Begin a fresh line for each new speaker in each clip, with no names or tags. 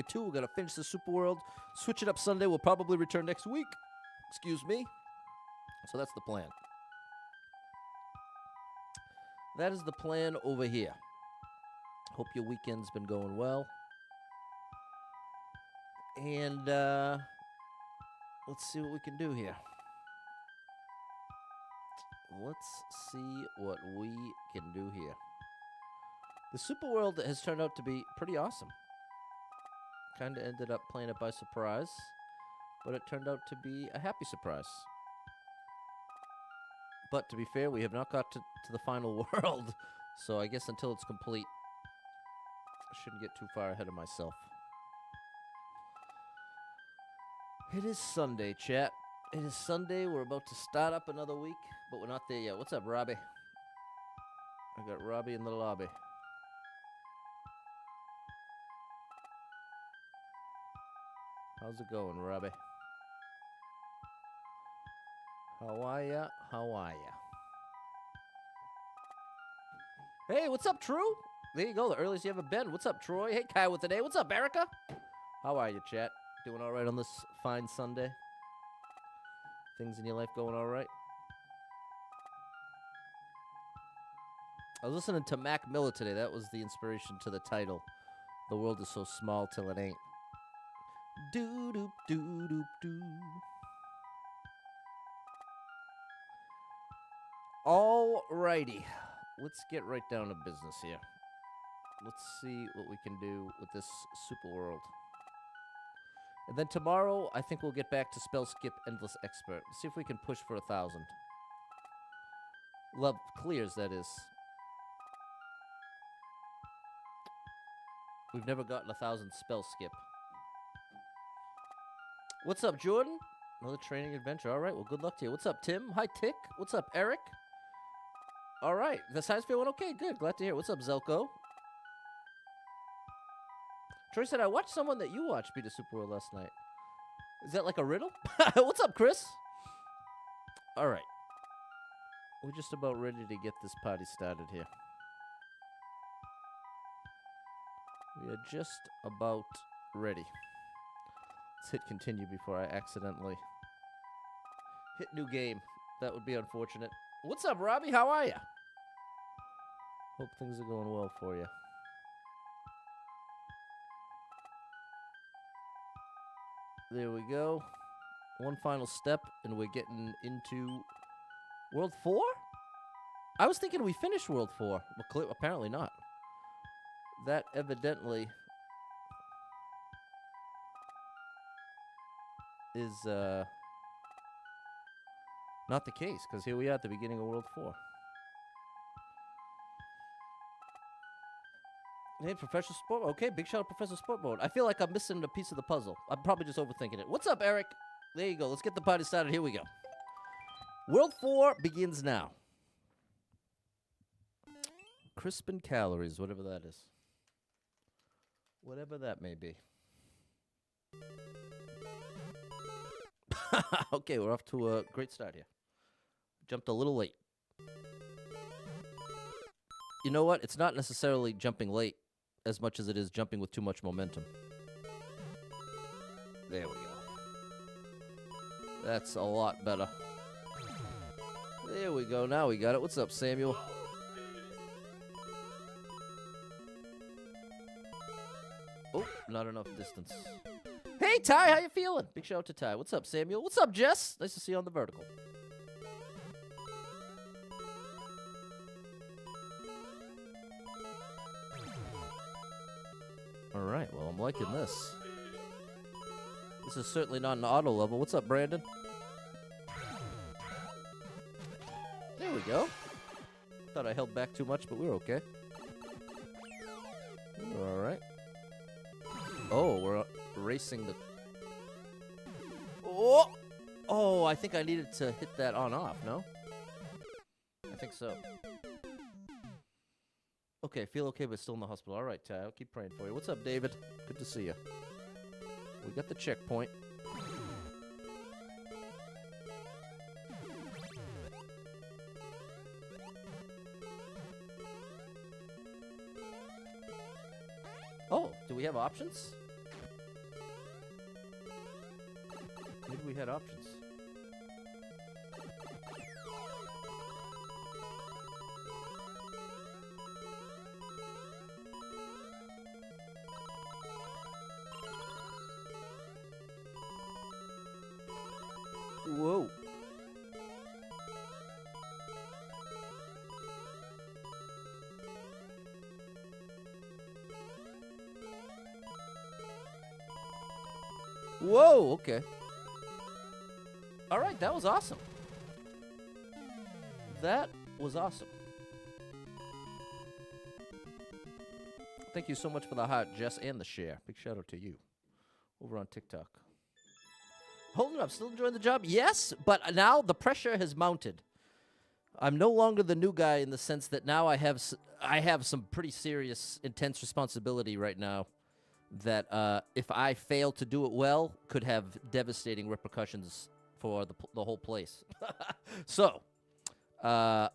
Pocket 2. We're going to finish the Super World, switch it up Sunday. We'll probably return next week. Excuse me. So that's the plan. That is the plan over here. Hope your weekend's been going well. And let's see what we can do here. Let's see what we can do here. The Super World has turned out to be pretty awesome. Kind of ended up playing it by surprise, but it turned out to be a happy surprise. But to be fair, we have not got to the final world, so I guess until it's complete, I shouldn't get too far ahead of myself. It is Sunday, chat. It is Sunday. We're about to start up another week, but we're not there yet. What's up, Robbie? I got Robbie in the lobby. How's it going, Robbie? How are ya? How are ya? Hey, what's up, True? There you go, the earliest you ever been. What's up, Troy? Hey, Kyle with an A. What's up, Erica? How are you, chat? Doing all right on this fine Sunday? Things in your life going all right? I was listening to Mac Miller today. That was the inspiration to the title. The world is so small till it ain't. Doo-doop-doo-doop-doo. All righty. Let's get right down to business here. Let's see what we can do with this Super World. And then tomorrow, I think we'll get back to Spell Skip Endless Expert. See if we can push for 1,000. Love clears, that is. We've never gotten 1,000 Spell Skip. What's up, Jordan? Another training adventure. All right, well, good luck to you. What's up, Tim? Hi, Tick. What's up, Eric? All right, the science fair went okay. Good, glad to hear. What's up, Zelko? Troy said, I watched someone that you watched beat a Super World last night. Is that like a riddle? What's up, Chris? All right. We're just about ready to get this party started here. We are just about ready. Let's hit continue before I accidentally hit new game. That would be unfortunate. What's up, Robbie? How are you? Hope things are going well for you. There we go. One final step, and we're getting into World 4? I was thinking we finished World 4. Well, apparently not. That evidently is not the case, because here we are at the beginning of World 4. Hey, Professional Sport. Okay, big shout out Professional Sport Mode. I feel like I'm missing a piece of the puzzle. I'm probably just overthinking it. What's up, Eric? There you go. Let's get the party started. Here we go. World 4 begins now. Crispin calories, whatever that is. Whatever that may be. Okay, we're off to a great start here. Jumped a little late. You know what? It's not necessarily jumping late as much as it is jumping with too much momentum. There we go. That's a lot better. There we go. Now we got it. What's up, Samuel? Oh, not enough distance. Hey, Ty, how you feeling? Big shout out to Ty. What's up, Samuel? What's up, Jess? Nice to see you on the vertical. All right, well, I'm liking this. This is certainly not an auto level. What's up, Brandon? There we go. Thought I held back too much, but we're okay. We're all right. Oh, we're racing the... Oh! Oh, I think I needed to hit that on-off, no? I think so. Okay, feel okay, but still in the hospital. All right, Ty, I'll keep praying for you. What's up, David? Good to see you. We got the checkpoint. Oh, do we have options? believe we had options. Whoa. Whoa, okay. All right, that was awesome. That was awesome. Thank you so much for the heart, Jess, and the share. Big shout out to you over on TikTok. Holding up, still enjoying the job? Yes, but now the pressure has mounted. I'm no longer the new guy in the sense that now I have some pretty serious, intense responsibility right now that if I fail to do it well, could have devastating repercussions for the whole place. So, I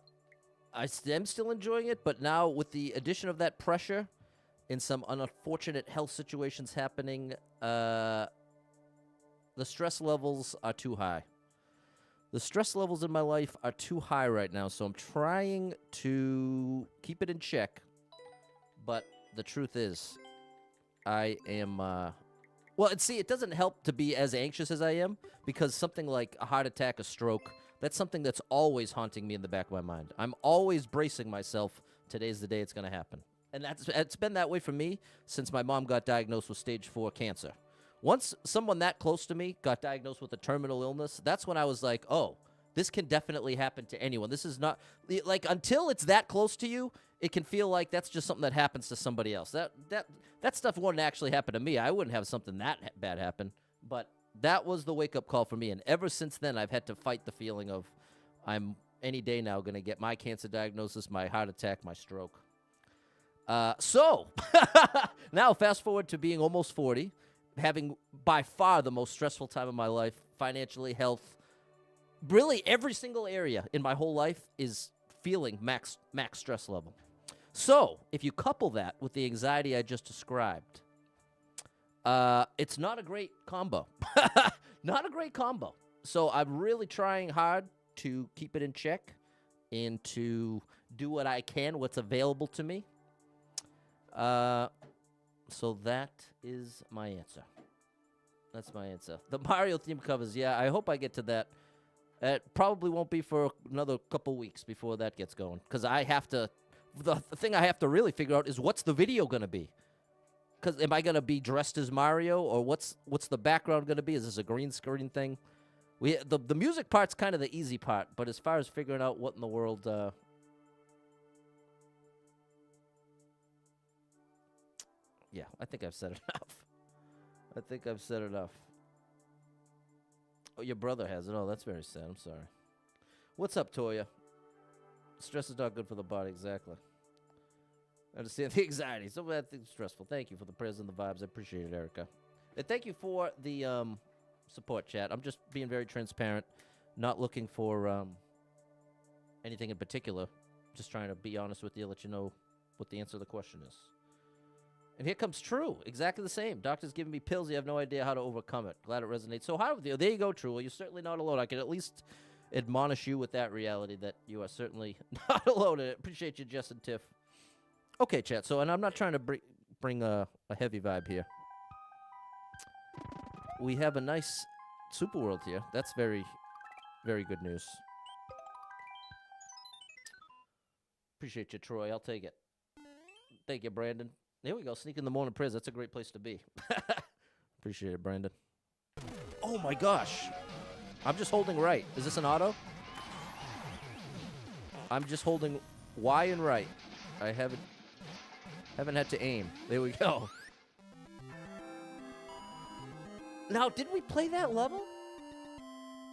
am still enjoying it, but now with the addition of that pressure and some unfortunate health situations happening, the stress levels are too high. The stress levels in my life are too high right now, so I'm trying to keep it in check. But the truth is, I am, well, and see, it doesn't help to be as anxious as I am, because something like a heart attack, a stroke, that's something that's always haunting me in the back of my mind. I'm always bracing myself, today's the day it's going to happen. And it's been that way for me since my mom got diagnosed with stage 4 cancer. Once someone that close to me got diagnosed with a terminal illness, that's when I was like, oh, this can definitely happen to anyone. This is not, like, until it's that close to you, it can feel like that's just something that happens to somebody else. That stuff wouldn't actually happen to me. I wouldn't have something that bad happen. But that was the wake-up call for me. And ever since then, I've had to fight the feeling of I'm any day now going to get my cancer diagnosis, my heart attack, my stroke. So, now fast forward to being almost 40, having by far the most stressful time of my life, financially, health, really every single area in my whole life is feeling max stress level. So, if you couple that with the anxiety I just described, it's not a great combo. Not a great combo. So, I'm really trying hard to keep it in check and to do what I can, what's available to me. So that is my answer. That's my answer. The Mario theme covers, yeah, I hope I get to that. It probably won't be for another couple weeks before that gets going. Because I have to, the thing I have to really figure out is what's the video going to be? Because am I going to be dressed as Mario, or what's the background going to be? Is this a green screen thing? The music part's kind of the easy part, but as far as figuring out what in the world... yeah, I think I've said enough. I think I've said enough. Oh, your brother has it. Oh, that's very sad. I'm sorry. What's up, Toya? Stress is not good for the body, exactly. I understand the anxiety. So bad things stressful. Thank you for the prayers and the vibes. I appreciate it, Erica. And thank you for the support, chat. I'm just being very transparent, not looking for anything in particular. Just trying to be honest with you, let you know what the answer to the question is. And here comes True. Exactly the same. Doctor's giving me pills. You have no idea how to overcome it. Glad it resonates so hard with you. There you go, True. Well, you're certainly not alone. I can at least admonish you with that reality that you are certainly not alone in it. Appreciate you, Jess and Tiff. Okay, chat. So, and I'm not trying to bring a heavy vibe here. We have a nice Super World here. That's very, very good news. Appreciate you, Troy. I'll take it. Thank you, Brandon. There we go. Sneak in the morning prayers. That's a great place to be. Appreciate it, Brandon. Oh, my gosh. I'm just holding right. Is this an auto? I'm just holding Y and right. I haven't had to aim. There we go. Now, did we play that level?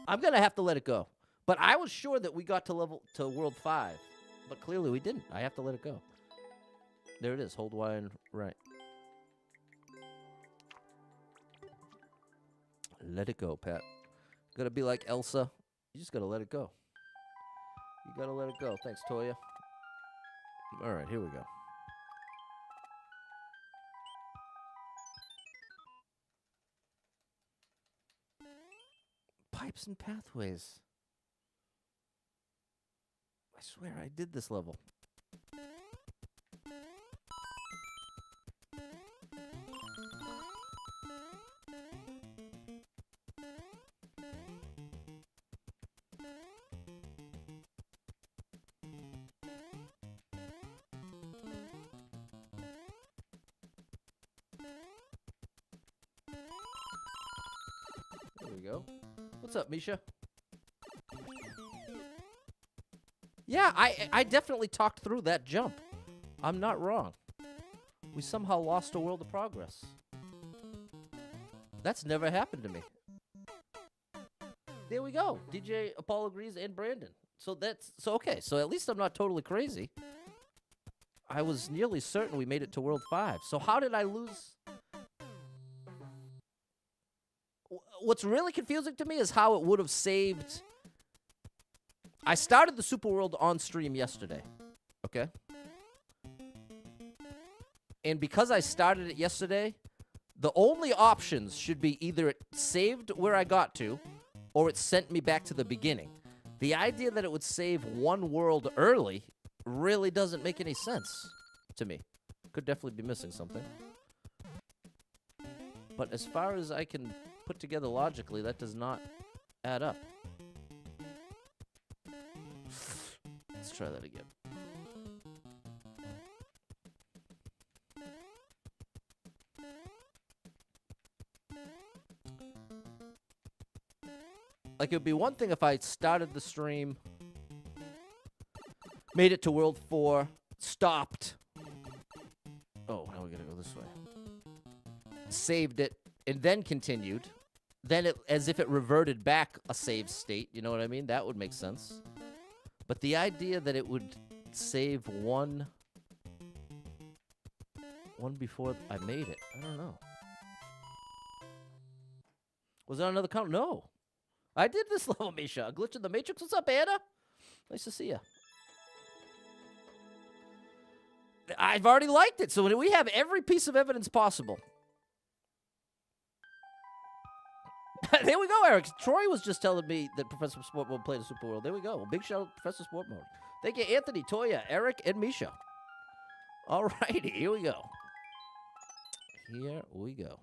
I'm going to have to let it go. But I was sure that we got to World 5. But clearly we didn't. I have to let it go. There it is. Hold Y and right. Let it go, Pat. Gotta be like Elsa. You just gotta let it go. You gotta let it go. Thanks, Toya. All right, here we go. Pipes and pathways. I swear I did this level. There we go. What's up, Misha? Yeah, I definitely talked through that jump. I'm not wrong. We somehow lost a world of progress. That's never happened to me. There we go. DJ Apollo agrees and Brandon. So okay. So at least I'm not totally crazy. I was nearly certain we made it to World 5. So how did I lose? What's really confusing to me is how it would have saved. I started the Super World on stream yesterday. Okay? And because I started it yesterday, the only options should be either it saved where I got to, or it sent me back to the beginning. The idea that it would save one world early really doesn't make any sense to me. Could definitely be missing something. But as far as I can put together logically, that does not add up. Let's try that again. Like, it would be one thing if I started the stream, made it to World 4, stopped. Oh, now we gotta go this way. Saved it, and then continued. Then it, as if it reverted back a save state, you know what I mean? That would make sense. But the idea that it would save one before I made it, I don't know. Was there another count? No. I did this level, Misha. A glitch in the Matrix. What's up, Anna? Nice to see you. I've already liked it, so we have every piece of evidence possible. There we go, Eric. Troy was just telling me that Professor Sport Mode played a Super World. There we go. Big shout out to Professor Sport Mode. Thank you, Anthony, Toya, Eric, and Misha. All righty, here we go. Here we go.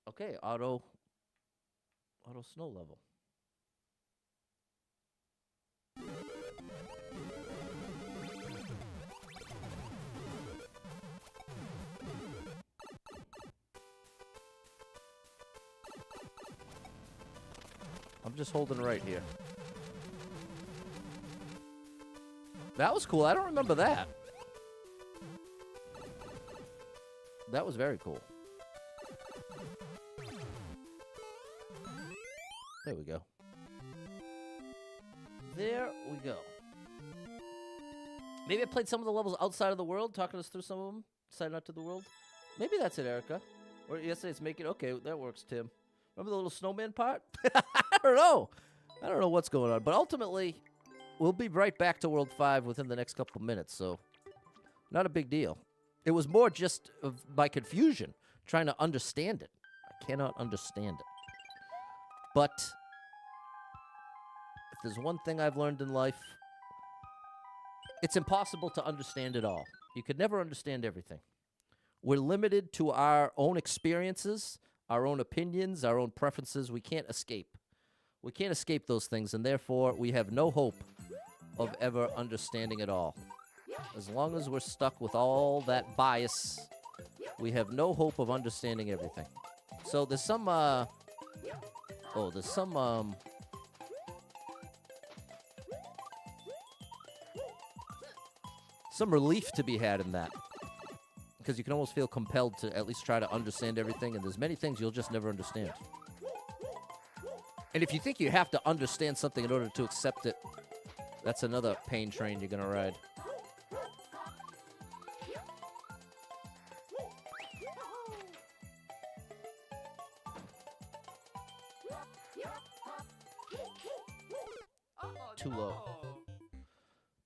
Okay, auto snow level. I'm just holding right here. That was cool. I don't remember that. That was very cool. There we go. There we go. Maybe I played some of the levels outside of the world, talking us through some of them. Sign out to the world. Maybe that's it, Erica. Or yesterday it's making... Okay, that works, Tim. Remember the little snowman part? I don't know. I don't know what's going on. But ultimately, we'll be right back to World 5 within the next couple minutes. So, not a big deal. It was more just of my confusion, trying to understand it. I cannot understand it. But if there's one thing I've learned in life, it's impossible to understand it all. You could never understand everything. We're limited to our own experiences, our own opinions, our own preferences. We can't escape. We can't escape those things, and therefore we have no hope of ever understanding it all. As long as we're stuck with all that bias, we have no hope of understanding everything. So there's some, some relief to be had in that. Because you can almost feel compelled to at least try to understand everything, and there's many things you'll just never understand. And if you think you have to understand something in order to accept it, that's another pain train you're going to ride. Too low.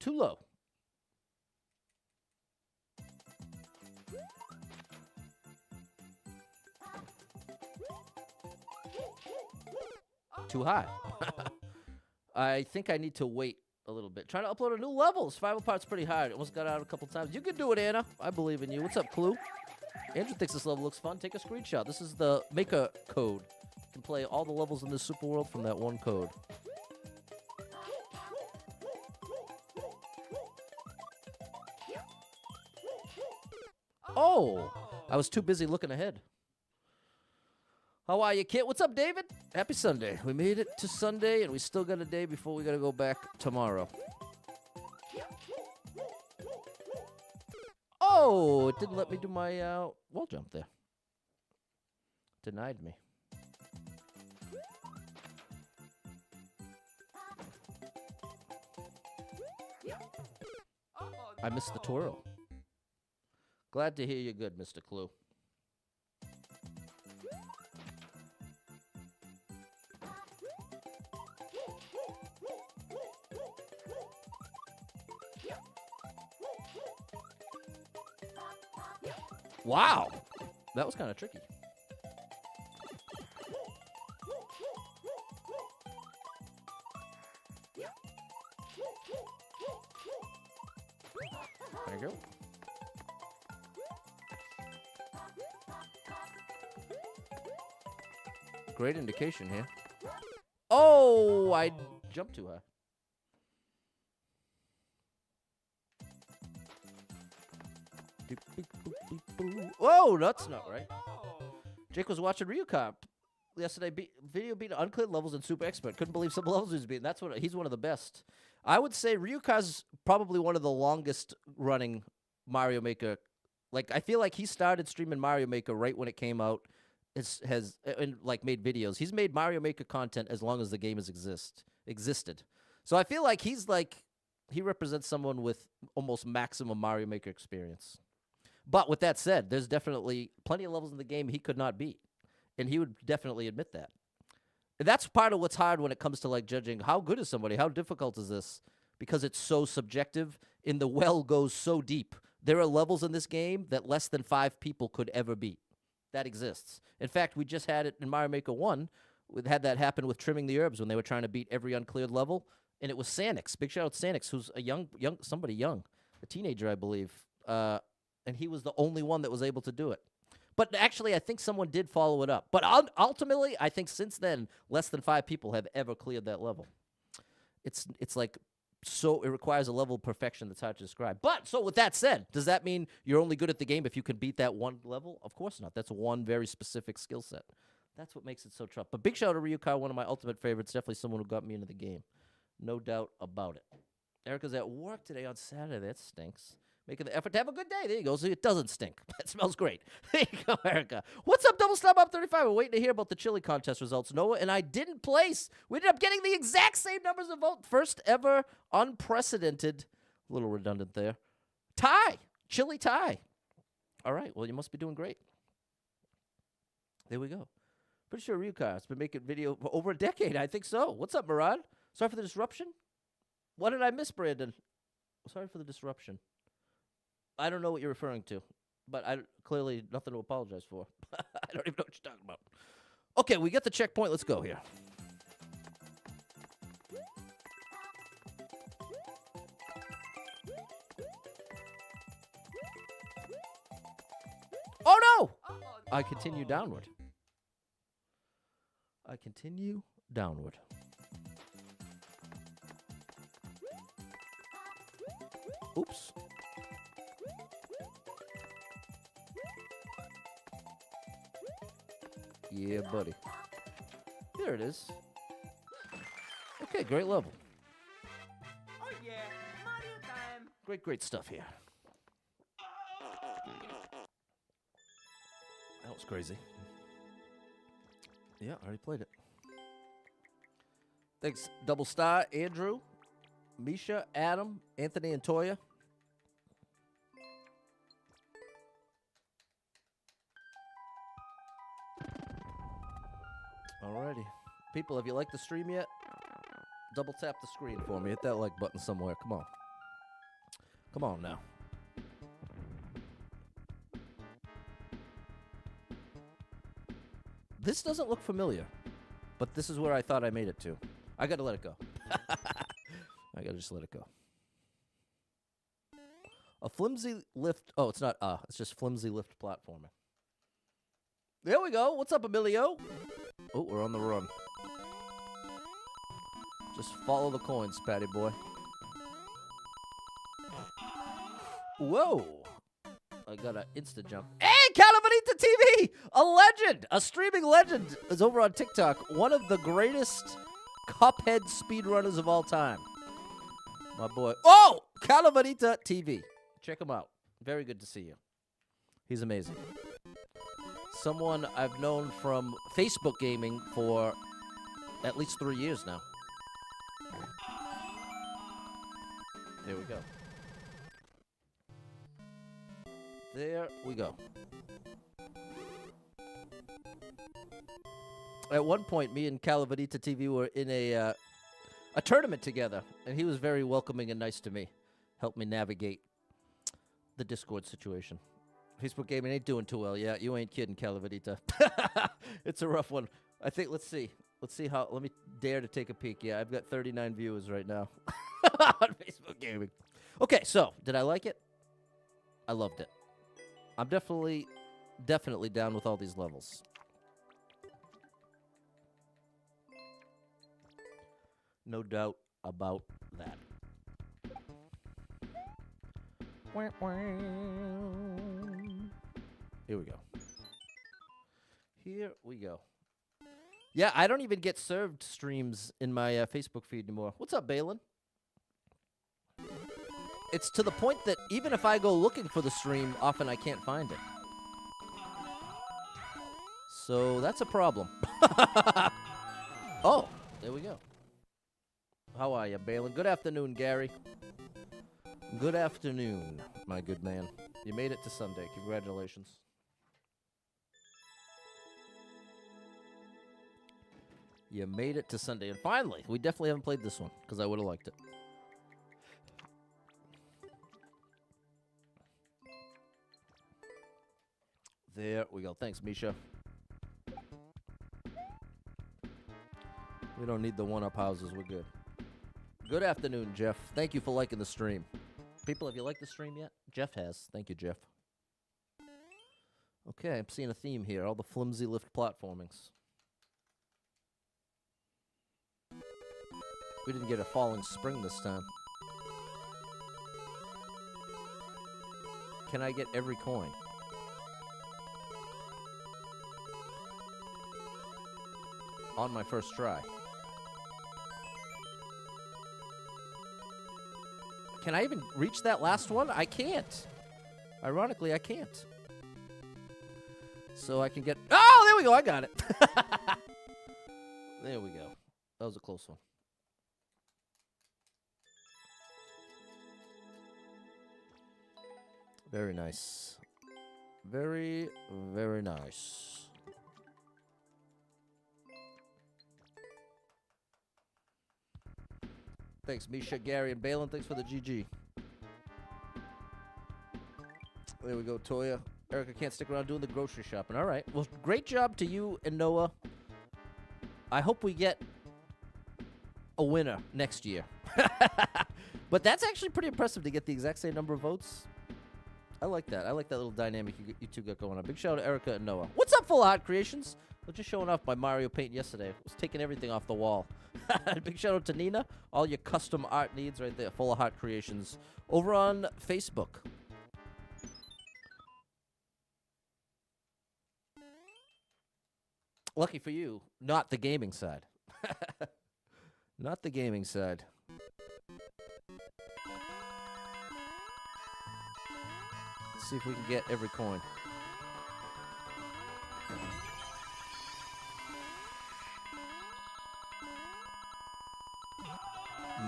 Too low. too high. I think I need to wait a little bit. Trying to upload a new level. Survival part's pretty hard. Almost got out a couple times. You can do it, Anna. I believe in you. What's up, Clue? Andrew thinks this level looks fun. Take a screenshot. This is the Maker code. You can play all the levels in this super world from that one code. Oh! I was too busy looking ahead. How are you, Kit? What's up, David? Happy Sunday. We made it to Sunday, and we still got a day before we got to go back tomorrow. Oh, it didn't let me do my wall jump there. Denied me. I missed the twirl. Glad to hear you're good, Mr. Clue. Wow! That was kind of tricky. There you go. Great indication here. Oh, I jumped too high. Whoa, that's not right. Jake was watching Ryuka yesterday. Video beat uncleared levels and super expert. Couldn't believe some levels he was beating. He's one of the best. I would say Ryuka's probably one of the longest running Mario Maker. Like, I feel like he started streaming Mario Maker right when it came out. And made videos. He's made Mario Maker content as long as the game has existed. So I feel like he represents someone with almost maximum Mario Maker experience. But with that said, there's definitely plenty of levels in the game he could not beat. And he would definitely admit that. And that's part of what's hard when it comes to judging how good is somebody, how difficult is this? Because it's so subjective and the well goes so deep. There are levels in this game that less than 5 people could ever beat. That exists. In fact, we just had it in Mario Maker 1. We had that happen with Trimming the Herbs when they were trying to beat every uncleared level. And it was Sanix. Big shout out to Sanix, who's a teenager, I believe. And he was the only one that was able to do it. But actually, I think someone did follow it up. But ultimately, I think since then, less than 5 people have ever cleared that level. It's so it requires a level of perfection that's hard to describe. But, so with that said, does that mean you're only good at the game if you can beat that one level? Of course not. That's one very specific skill set. That's what makes it so tough. But big shout out to Ryuka, one of my ultimate favorites. Definitely someone who got me into the game. No doubt about it. Erica's at work today on Saturday. That stinks. Making the effort to have a good day. There you go. So it doesn't stink. That smells great. There you go, Erica. What's up, Double Stop Up 35? We're waiting to hear about the chili contest results, Noah, and I didn't place. We ended up getting the exact same numbers of votes. First ever unprecedented, a little redundant there, tie. Chili tie. All right. Well, you must be doing great. There we go. Pretty sure Ryuka has been making video for over a decade. I think so. What's up, Murad? Sorry for the disruption. What did I miss, Brandon? Sorry for the disruption. I don't know what you're referring to, but clearly nothing to apologize for. I don't even know what you're talking about. Okay, we get the checkpoint. Let's go here. Oh, no! I continue downward. I continue downward. Oops. Yeah, buddy. There it is. Okay, great level.
Oh yeah, Mario time.
Great stuff here. That was crazy. Yeah, I already played it. Thanks, Double Star, Andrew, Misha, Adam, Anthony, and Toya. Alrighty. People, have you liked the stream yet? Double tap the screen for me. Hit that like button somewhere. Come on. Come on now. This doesn't look familiar, But this is where I thought I made it to. I gotta let it go. I gotta just let it go. A flimsy lift. Oh, it's not it's just flimsy lift platforming. There we go. What's up, Emilio? Oh, we're on the run. Just follow the coins, Patty boy. Whoa. I got an insta jump. Hey, Calavanita TV! A legend! A streaming legend is over on TikTok. One of the greatest Cuphead speedrunners of all time. My boy. Oh! Calavanita TV. Check him out. Very good to see you. He's amazing. Someone I've known from Facebook gaming for at least 3 years now. There we go. There we go. At one point, me and Calavanita TV were in a tournament together, and he was very welcoming and nice to me. Helped me navigate the Discord situation. Facebook gaming ain't doing too well. Yeah, you ain't kidding, Calavanita. It's a rough one. I think, let's see. Let's see how, let me dare to take a peek. Yeah, I've got 39 viewers right now on Facebook gaming. Okay, so, did I like it? I loved it. I'm definitely down with all these levels. No doubt about that. Here we go. Here we go. Yeah, I don't even get served streams in my Facebook feed anymore. What's up, Balin? It's to the point that even if I go looking for the stream, often I can't find it. So that's a problem. Oh, there we go. How are you, Balin? Good afternoon, Gary. Good afternoon, my good man. You made it to Sunday. Congratulations. You made it to Sunday. And finally, we definitely haven't played this one, because I would have liked it. There we go. Thanks, Misha. We don't need the one-up houses. We're good. Good afternoon, Jeff. Thank you for liking the stream. People, have you liked the stream yet? Jeff has. Thank you, Jeff. Okay, I'm seeing a theme here. All the flimsy lift platformings. We didn't get a falling spring this time. Can I get every coin? On my first try. Can I even reach that last one? I can't. Ironically, I can't. So I can get... Oh, there we go. I got it. There we go. That was a close one. Very nice. Very, very nice. Thanks, Misha, Gary, and Balin. Thanks for the GG. There we go, Toya. Erica can't stick around doing the grocery shopping. All right. Well, great job to you and Noah. I hope we get a winner next year. But that's actually pretty impressive to get the exact same number of votes. I like that. I like that little dynamic you two got going on. Big shout out to Erica and Noah. What's up, Full of Heart Creations? I was just showing off my Mario paint yesterday. I was taking everything off the wall. Big shout out to Nina. All your custom art needs right there. Full of Heart Creations over on Facebook. Lucky for you, not the gaming side. Not the gaming side. Let's see if we can get every coin.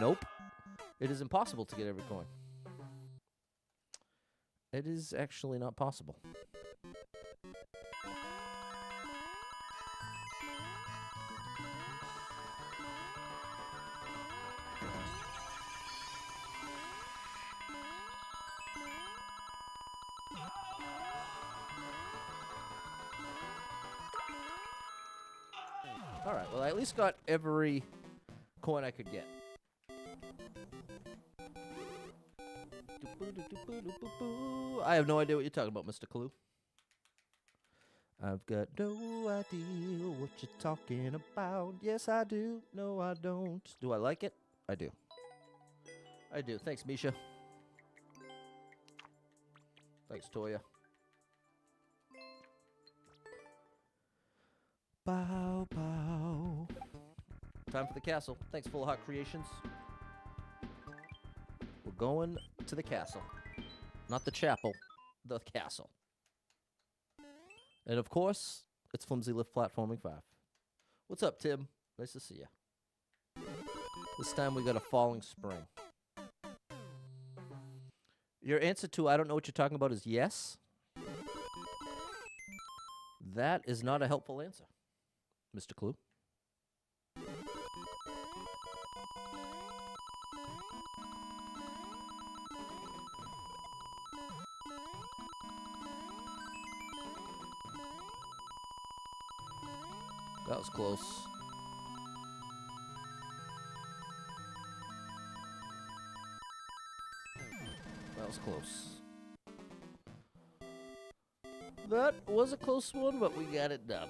Nope. It is impossible to get every coin. It is actually not possible. All right, well, I at least got every coin I could get. I have no idea what you're talking about, Mr. Clue. I've got no idea what you're talking about. Yes, I do. No, I don't. Do I like it? I do. I do. Thanks, Misha. Thanks, Toya. Bow, bow. Time for the castle. Thanks, Full Heart Creations. We're going to the castle. Not the chapel, the castle. And of course, it's Flimsy Lift Platforming 5. What's up, Tim? Nice to see you. This time we got a falling spring. Your answer to I don't know what you're talking about is yes. That is not a helpful answer, Mr. Clue. That was close. That was close. That was a close one, but we got it done.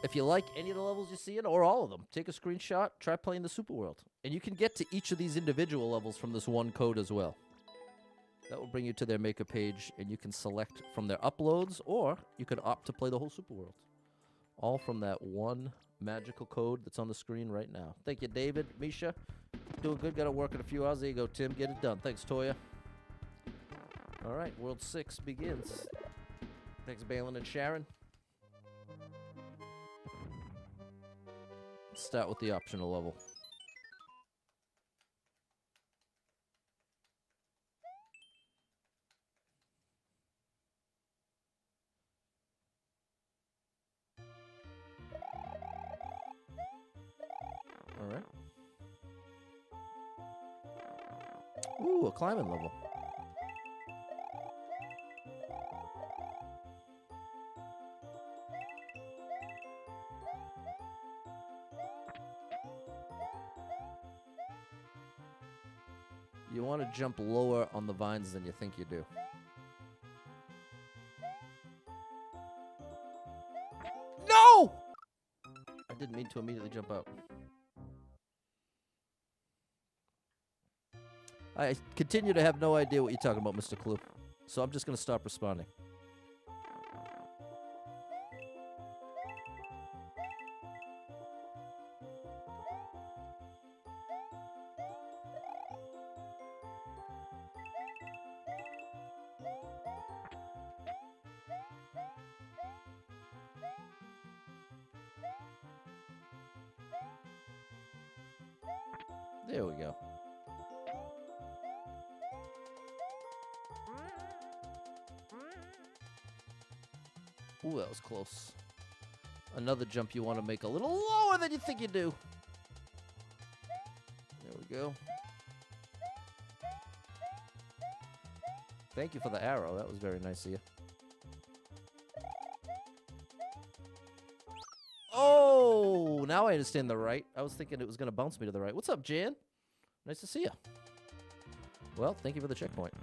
If you like any of the levels you see in, or all of them, take a screenshot, try playing the Super World. And you can get to each of these individual levels from this one code as well. That will bring you to their maker page, and you can select from their uploads, or you can opt to play the whole Super World. All from that one magical code that's on the screen right now. Thank you, David. Misha, doing good. Got to work in a few hours. There you go, Tim. Get it done. Thanks, Toya. All right, World 6 begins. Thanks, Balin and Sharon. Let's start with the optional level. All right. Ooh, a climbing level. You want to jump lower on the vines than you think you do. No! I didn't mean to immediately jump out. I continue to have no idea what you're talking about, Mr. Clue. So I'm just going to stop responding. There we go. Ooh, that was close. Another jump you want to make a little lower than you think you do. There we go. Thank you for the arrow. That was very nice of you. Oh, now I understand the right. I was thinking it was going to bounce me to the right. What's up, Jan? Nice to see you. Well, thank you for the checkpoint.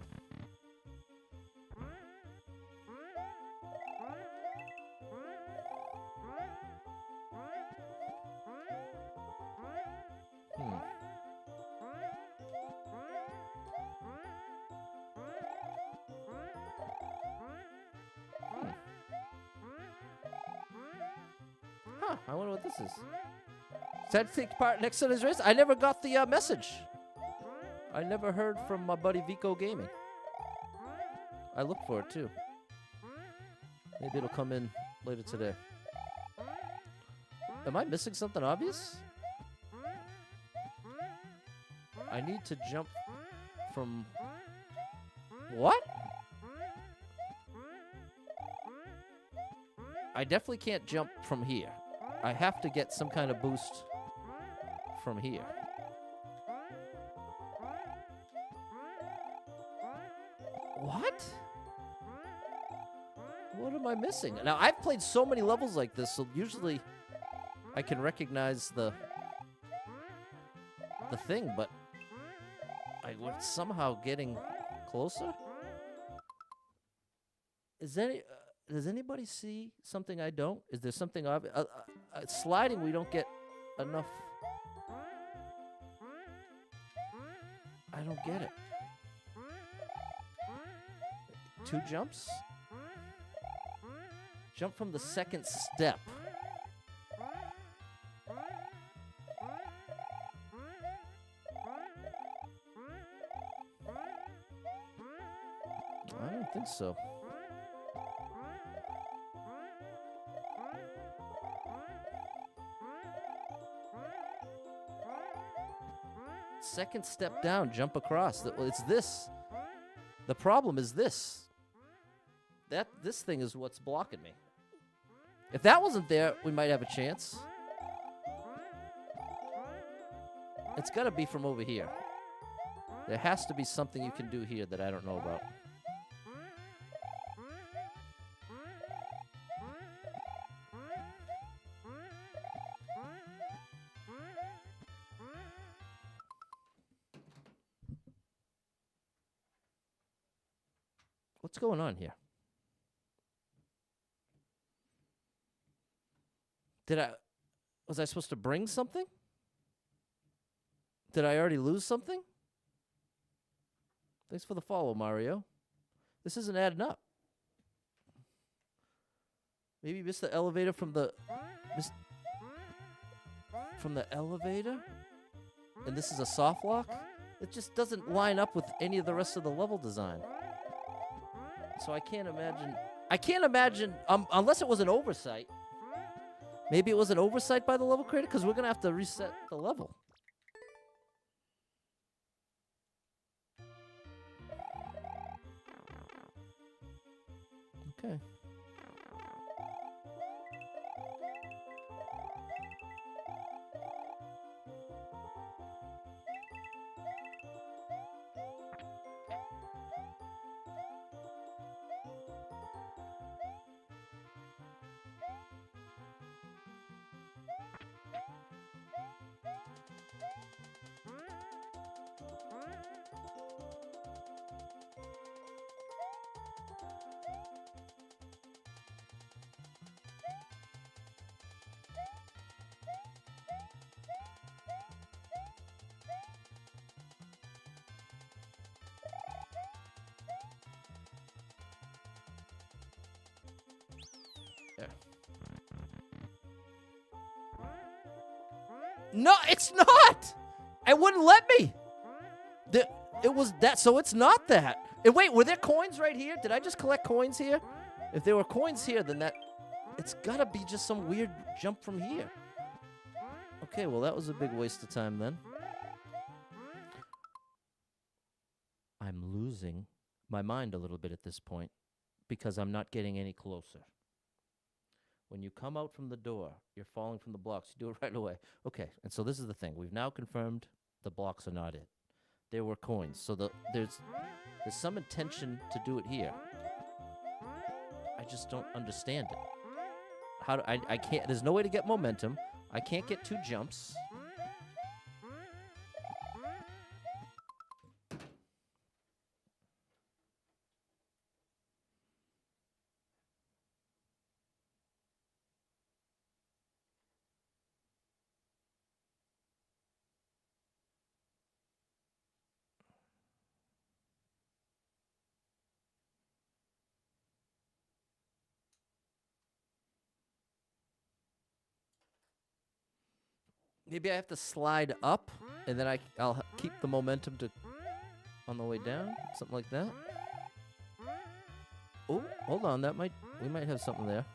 Huh, I wonder what this is. Said to take part next to this race? I never got the message. I never heard from my buddy Vico Gaming. I looked for it too. Maybe it'll come in later today. Am I missing something obvious? I need to jump from... What? I definitely can't jump from here. I have to get some kind of boost from here. What? What am I missing? Now, I've played so many levels like this, so usually I can recognize the thing, but I was somehow getting closer. Does anybody see something I don't? Is there something obvious? Sliding, we don't get enough. I don't get it. 2 jumps? Jump from the second step. I don't think so. Second step down, jump across. It's this. The problem is this. This thing is what's blocking me. If that wasn't there, we might have a chance. It's got to be from over here. There has to be something you can do here that I don't know about. What's going on here? Was I supposed to bring something? Did I already lose something? Thanks for the follow, Mario. This isn't adding up. Maybe you missed the elevator from the elevator? And this is a soft lock? It just doesn't line up with any of the rest of the level design. So I can't imagine, unless it was an oversight. Maybe it was an oversight by the level creator, because we're going to have to reset the level. Okay. No, it's not. It wouldn't let me. It was that, so it's not that. And wait, were there coins right here? Did I just collect coins here? If there were coins here, then it's gotta be just some weird jump from here. Okay, well, that was a big waste of time then. I'm losing my mind a little bit at this point because I'm not getting any closer. When you come out from the door, you're falling from the blocks. You do it right away. Okay, and so this is the thing. We've now confirmed the blocks are not it. There were coins. So there's some intention to do it here. I just don't understand it. I can't. There's no way to get momentum. I can't get 2 jumps. Maybe I have to slide up, and then I'll keep the momentum on the way down, something like that. Oh, hold on, we might have something there.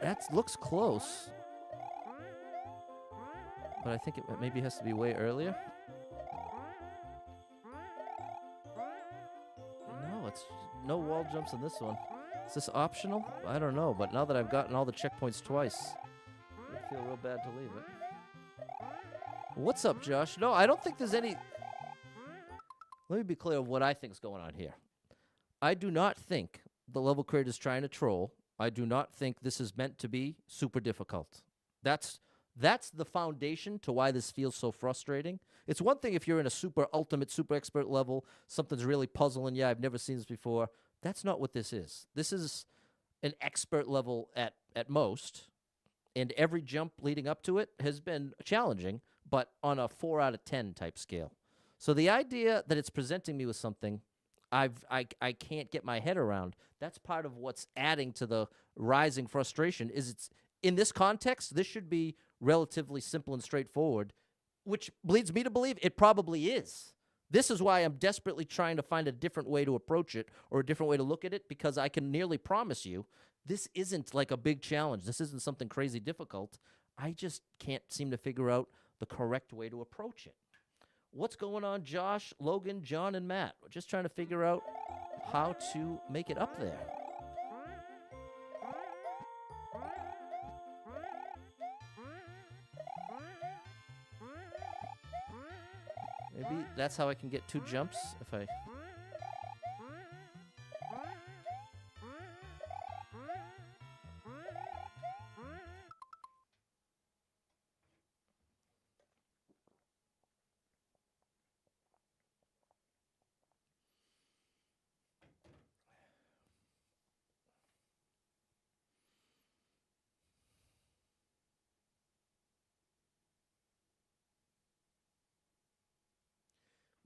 That looks close, but I think it maybe has to be way earlier. No, it's no wall jumps in this one. Is this optional? I don't know, but now that I've gotten all the checkpoints twice, I feel real bad to leave it. What's up, Josh? No, I don't think there's any... Let me be clear of what I think is going on here. I do not think the level creator is trying to troll. I do not think this is meant to be super difficult. That's the foundation to why this feels so frustrating. It's one thing if you're in a super ultimate, super expert level, something's really puzzling. Yeah, I've never seen this before. That's not what this is. This is an expert level at most, and every jump leading up to it has been challenging, but on a 4 out of 10 type scale. So the idea that it's presenting me with something I can't get my head around, that's part of what's adding to the rising frustration. Is it's in this context, this should be relatively simple and straightforward, which leads me to believe it probably is. This is why I'm desperately trying to find a different way to approach it or a different way to look at it, because I can nearly promise you this isn't like a big challenge. This isn't something crazy difficult. I just can't seem to figure out the correct way to approach it. What's going on, Josh, Logan, John, and Matt? We're just trying to figure out how to make it up there. Maybe that's how I can get 2 jumps if I...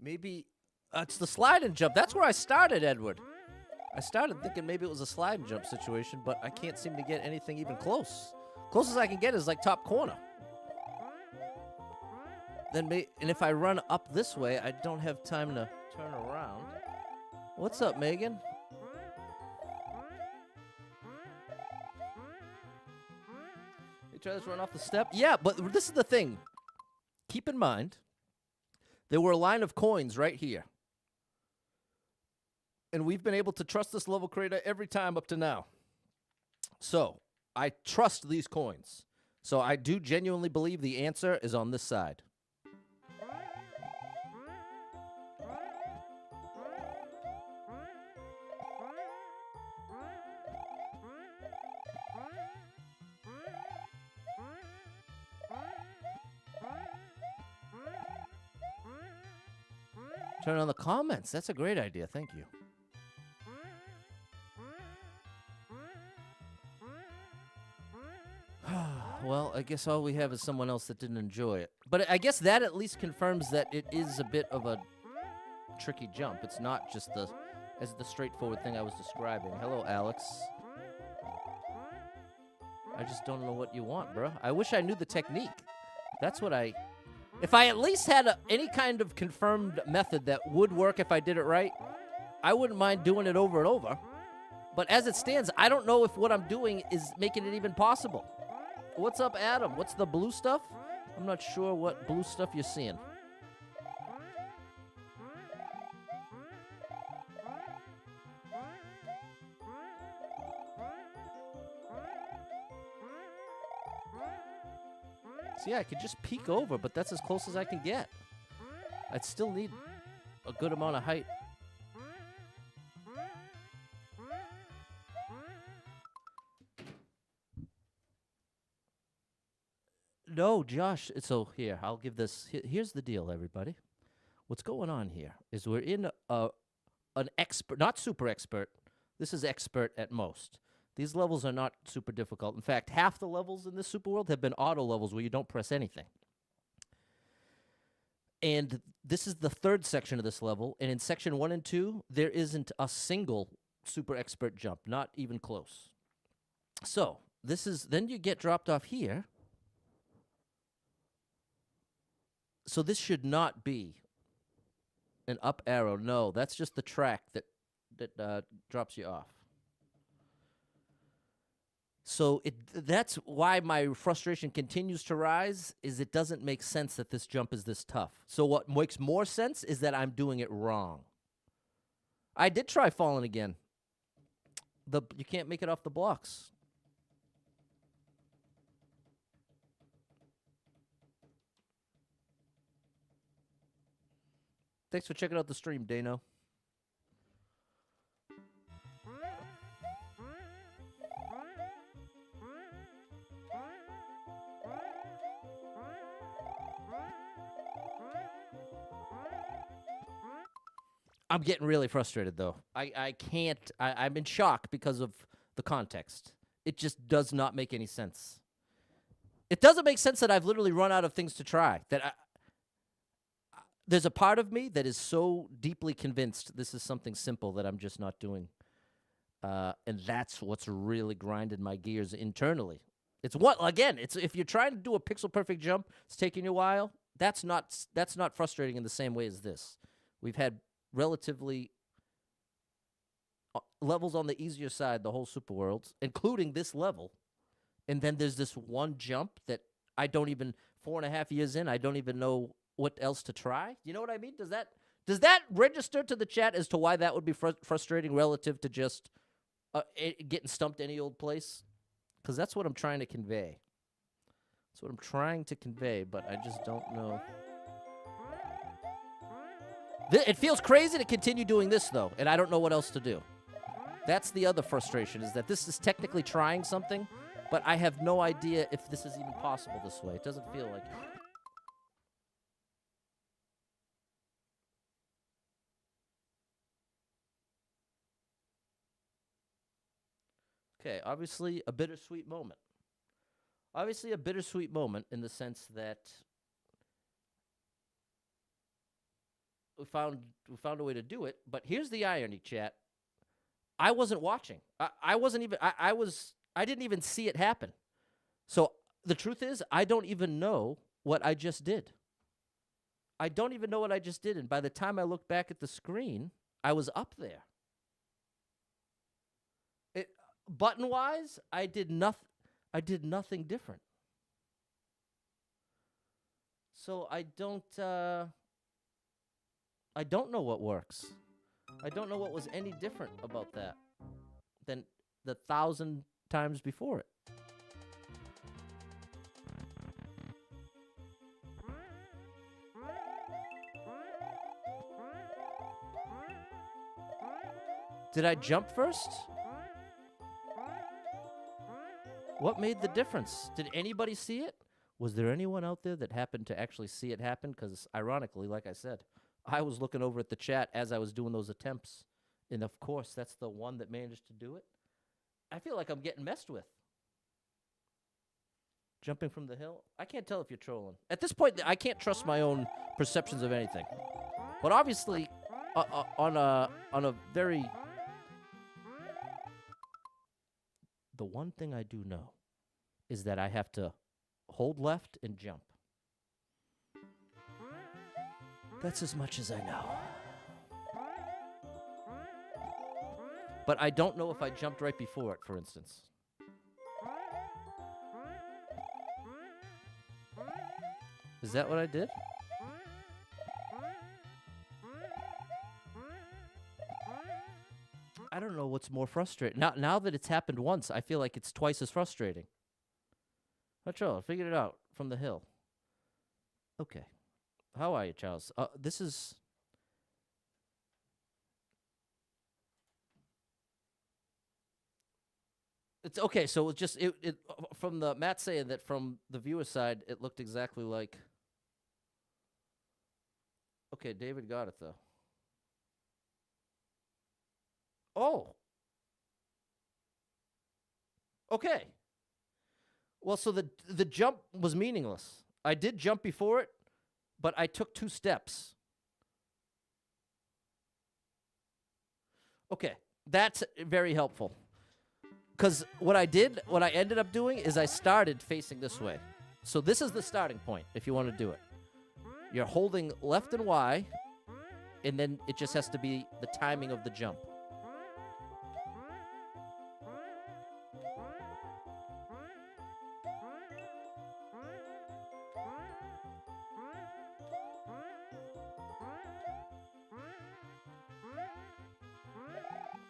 Maybe it's the slide and jump. That's where I started, Edward. I started thinking maybe it was a slide and jump situation, but I can't seem to get anything even close. Closest I can get is like top corner. And if I run up this way, I don't have time to turn around. What's up, Megan? You try this run off the step? Yeah, but this is the thing. Keep in mind, there were a line of coins right here. And we've been able to trust this level creator every time up to now. So, I trust these coins. So, I do genuinely believe the answer is on this side. Turn on the comments. That's a great idea. Thank you. Well, I guess all we have is someone else that didn't enjoy it. But I guess that at least confirms that it is a bit of a tricky jump. It's not just the straightforward thing I was describing. Hello, Alex. I just don't know what you want, bro. I wish I knew the technique. That's what I... If I at least had any kind of confirmed method that would work if I did it right, I wouldn't mind doing it over and over. But as it stands, I don't know if what I'm doing is making it even possible. What's up, Adam? What's the blue stuff? I'm not sure what blue stuff you're seeing. See, I could just peek over, but that's as close as I can get. I'd still need a good amount of height. No, Josh. So here, I'll give this. Here's the deal, everybody. What's going on here is we're in an expert, not super expert. This is expert at most. These levels are not super difficult. In fact, half the levels in this super world have been auto levels where you don't press anything. And this is the third section of this level. And in section 1 and 2, there isn't a single super expert jump, not even close. So then you get dropped off here. So this should not be an up arrow. No, that's just the track that drops you off. So that's why my frustration continues to rise, is it doesn't make sense that this jump is this tough. So what makes more sense is that I'm doing it wrong. I did try falling again. You can't make it off the blocks. Thanks for checking out the stream, Dano. I'm getting really frustrated, though. I can't. I'm in shock because of the context. It just does not make any sense. It doesn't make sense that I've literally run out of things to try. There's a part of me that is so deeply convinced this is something simple that I'm just not doing. And that's what's really grinding my gears internally. It's if you're trying to do a pixel perfect jump, it's taking you a while. That's not frustrating in the same way as this. We've had relatively levels on the easier side, the whole Super Worlds, including this level. And then there's this one jump that I don't even, 4.5 years in, I don't even know what else to try. You know what I mean? Does that register to the chat as to why that would be frustrating relative to just getting stumped any old place? Because that's what I'm trying to convey. That's what I'm trying to convey, but I just don't know. It feels crazy to continue doing this, though, and I don't know what else to do. That's the other frustration, is that this is technically trying something, but I have no idea if this is even possible this way. It doesn't feel like it. Okay, obviously a bittersweet moment. Obviously a bittersweet moment in the sense that we found a way to do it, but here's the irony, chat. I wasn't watching. I didn't even see it happen. So the truth is, I don't even know what I just did. I don't even know what I just did, and by the time I look back at the screen, I was up there. Button-wise, I did nothing different. So I don't know what works. I don't know what was any different about that than the 1,000 times before it. Did I jump first? What made the difference? Did anybody see it? Was there anyone out there that happened to actually see it happen? Because ironically, like I said, I was looking over at the chat as I was doing those attempts. And of course, that's the one that managed to do it. I feel like I'm getting messed with. Jumping from the hill? I can't tell if you're trolling. At this point, I can't trust my own perceptions of anything. But obviously, on a very... The one thing I do know is that I have to hold left and jump. That's as much as I know. But I don't know if I jumped right before it, for instance. Is that what I did? I don't know what's more frustrating. Now that it's happened once, I feel like it's twice as frustrating. Not sure. I figured it out from the hill. Okay. How are you, Charles? This is... It's okay, so it's just... It from the Matt saying that from the viewer side, it looked exactly like... Okay, David got it, though. Oh. Okay. Well, so the jump was meaningless. I did jump before it, but I took 2 steps. Okay, that's very helpful. Because what I ended up doing is I started facing this way. So this is the starting point, if you want to do it. You're holding left and Y, and then it just has to be the timing of the jump.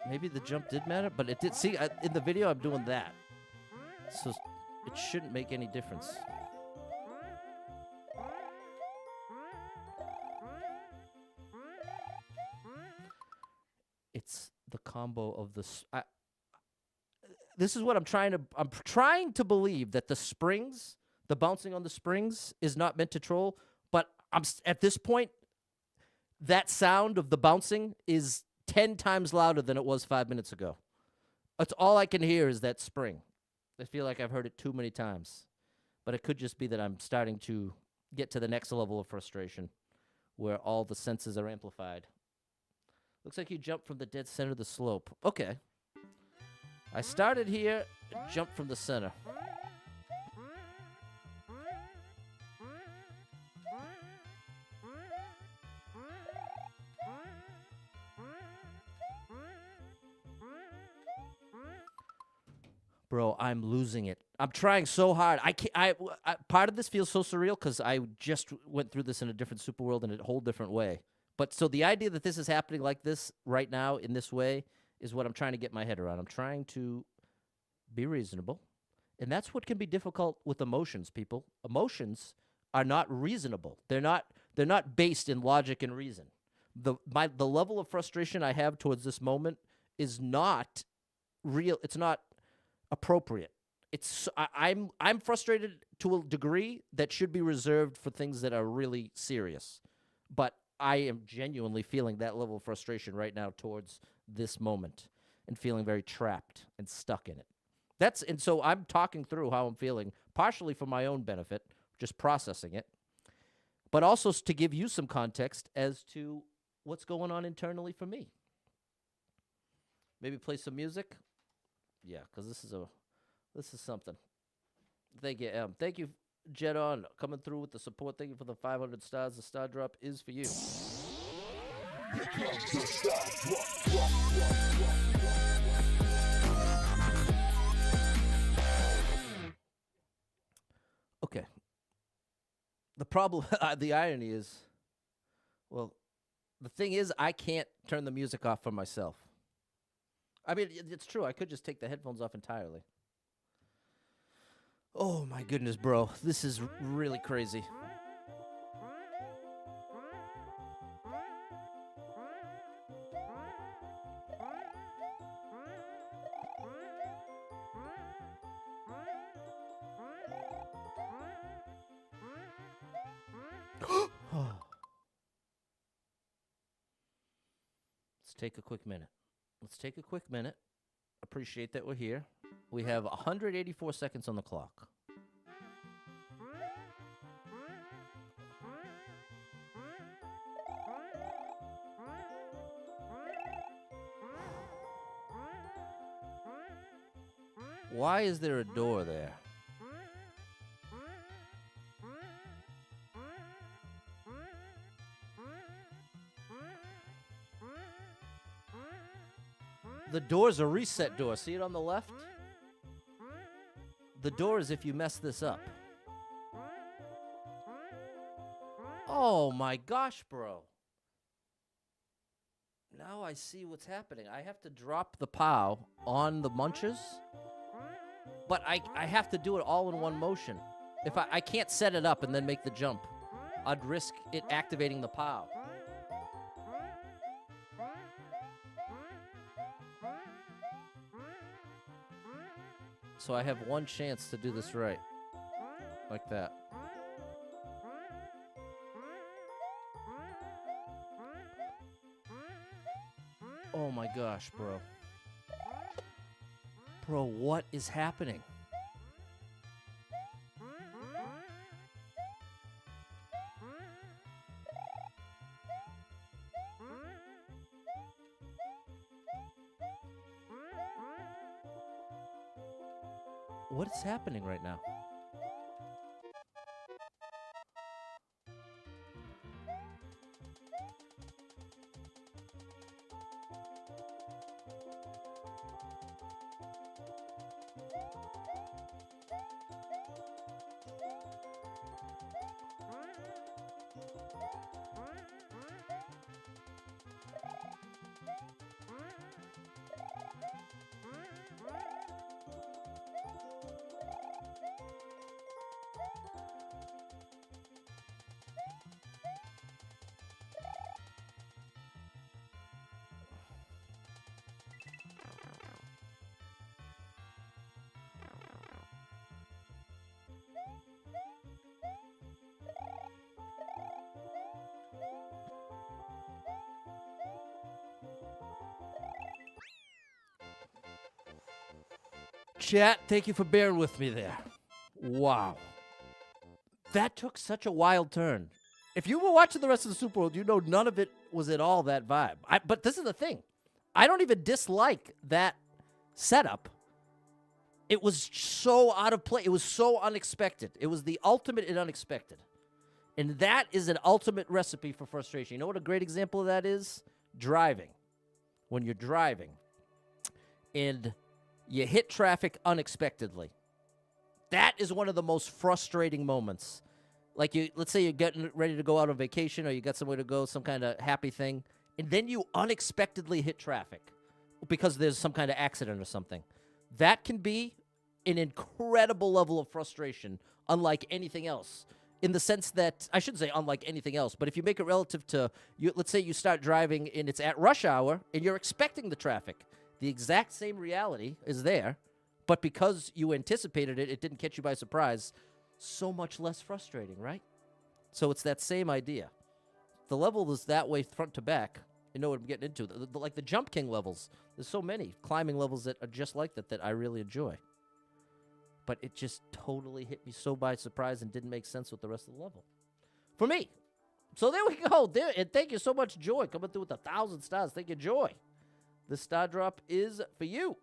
Maybe the jump did matter, but it did. See, in the video, I'm doing that. So it shouldn't make any difference. It's the combo of the... this is what I'm trying to believe, that the springs, the bouncing on the springs is not meant to troll, but at this point, that sound of the bouncing is 10 times louder than it was 5 minutes ago. That's all I can hear is that spring. I feel like I've heard it too many times. But it could just be that I'm starting to get to the next level of frustration where all the senses are amplified. Looks like you jumped from the dead center of the slope. Okay. I started here, jumped from the center. Bro, I'm losing it. I'm trying so hard. I can't. Part of this feels so surreal because I just went through this in a different super world in a whole different way. But so the idea that this is happening like this right now in this way is what I'm trying to get my head around. I'm trying to be reasonable, and that's what can be difficult with emotions. People, emotions are not reasonable. They're not based in logic and reason. The level of frustration I have towards this moment is not real. It's not appropriate. I'm frustrated to a degree that should be reserved for things that are really serious. But I am genuinely feeling that level of frustration right now towards this moment and feeling very trapped and stuck in it. And so I'm talking through how I'm feeling, partially for my own benefit, just processing it, but also to give you some context as to what's going on internally for me. Maybe play some music. Yeah, because this is something. Thank you, Em. Thank you, Jet On, coming through with the support. Thank you for the 500 stars. The star drop is for you. Okay. The problem, the irony is, well, the thing is, I can't turn the music off for myself. I mean, it's true. I could just take the headphones off entirely. Oh, my goodness, bro. This is really crazy. Let's take a quick minute. Appreciate that we're here. We have 184 seconds on the clock. Why is there a door there? The door's a reset door. See it on the left? The door is if you mess this up. Oh my gosh, bro. Now I see what's happening. I have to drop the POW on the munches, but I have to do it all in one motion. If I can't set it up and then make the jump, I'd risk it activating the POW. So I have one chance to do this right. Like that. Oh my gosh, bro. Bro, what is happening? What is happening right now? Chat, thank you for bearing with me there. Wow. That took such a wild turn. If you were watching the rest of the Super Bowl, you know none of it was at all that vibe. But this is the thing. I don't even dislike that setup. It was so out of place. It was so unexpected. It was the ultimate in unexpected. And that is an ultimate recipe for frustration. You know what a great example of that is? Driving. When you're driving and you hit traffic unexpectedly. That is one of the most frustrating moments. Like, let's say you're getting ready to go out on vacation or you got somewhere to go, some kind of happy thing, and then you unexpectedly hit traffic because there's some kind of accident or something. That can be an incredible level of frustration, unlike anything else. In the sense that, I shouldn't say unlike anything else, but if you make it relative to, let's say you start driving and it's at rush hour and you're expecting the traffic. The exact same reality is there, but because you anticipated it, it didn't catch you by surprise. So much less frustrating, right? So it's that same idea. The level is that way front to back. You know what I'm getting into. Like the Jump King levels. There's so many climbing levels that are just like that I really enjoy. But it just totally hit me so by surprise and didn't make sense with the rest of the level. For me. So there we go. There, and thank you so much, Joy, coming through with 1,000 stars. Thank you, Joy. This star drop is for you.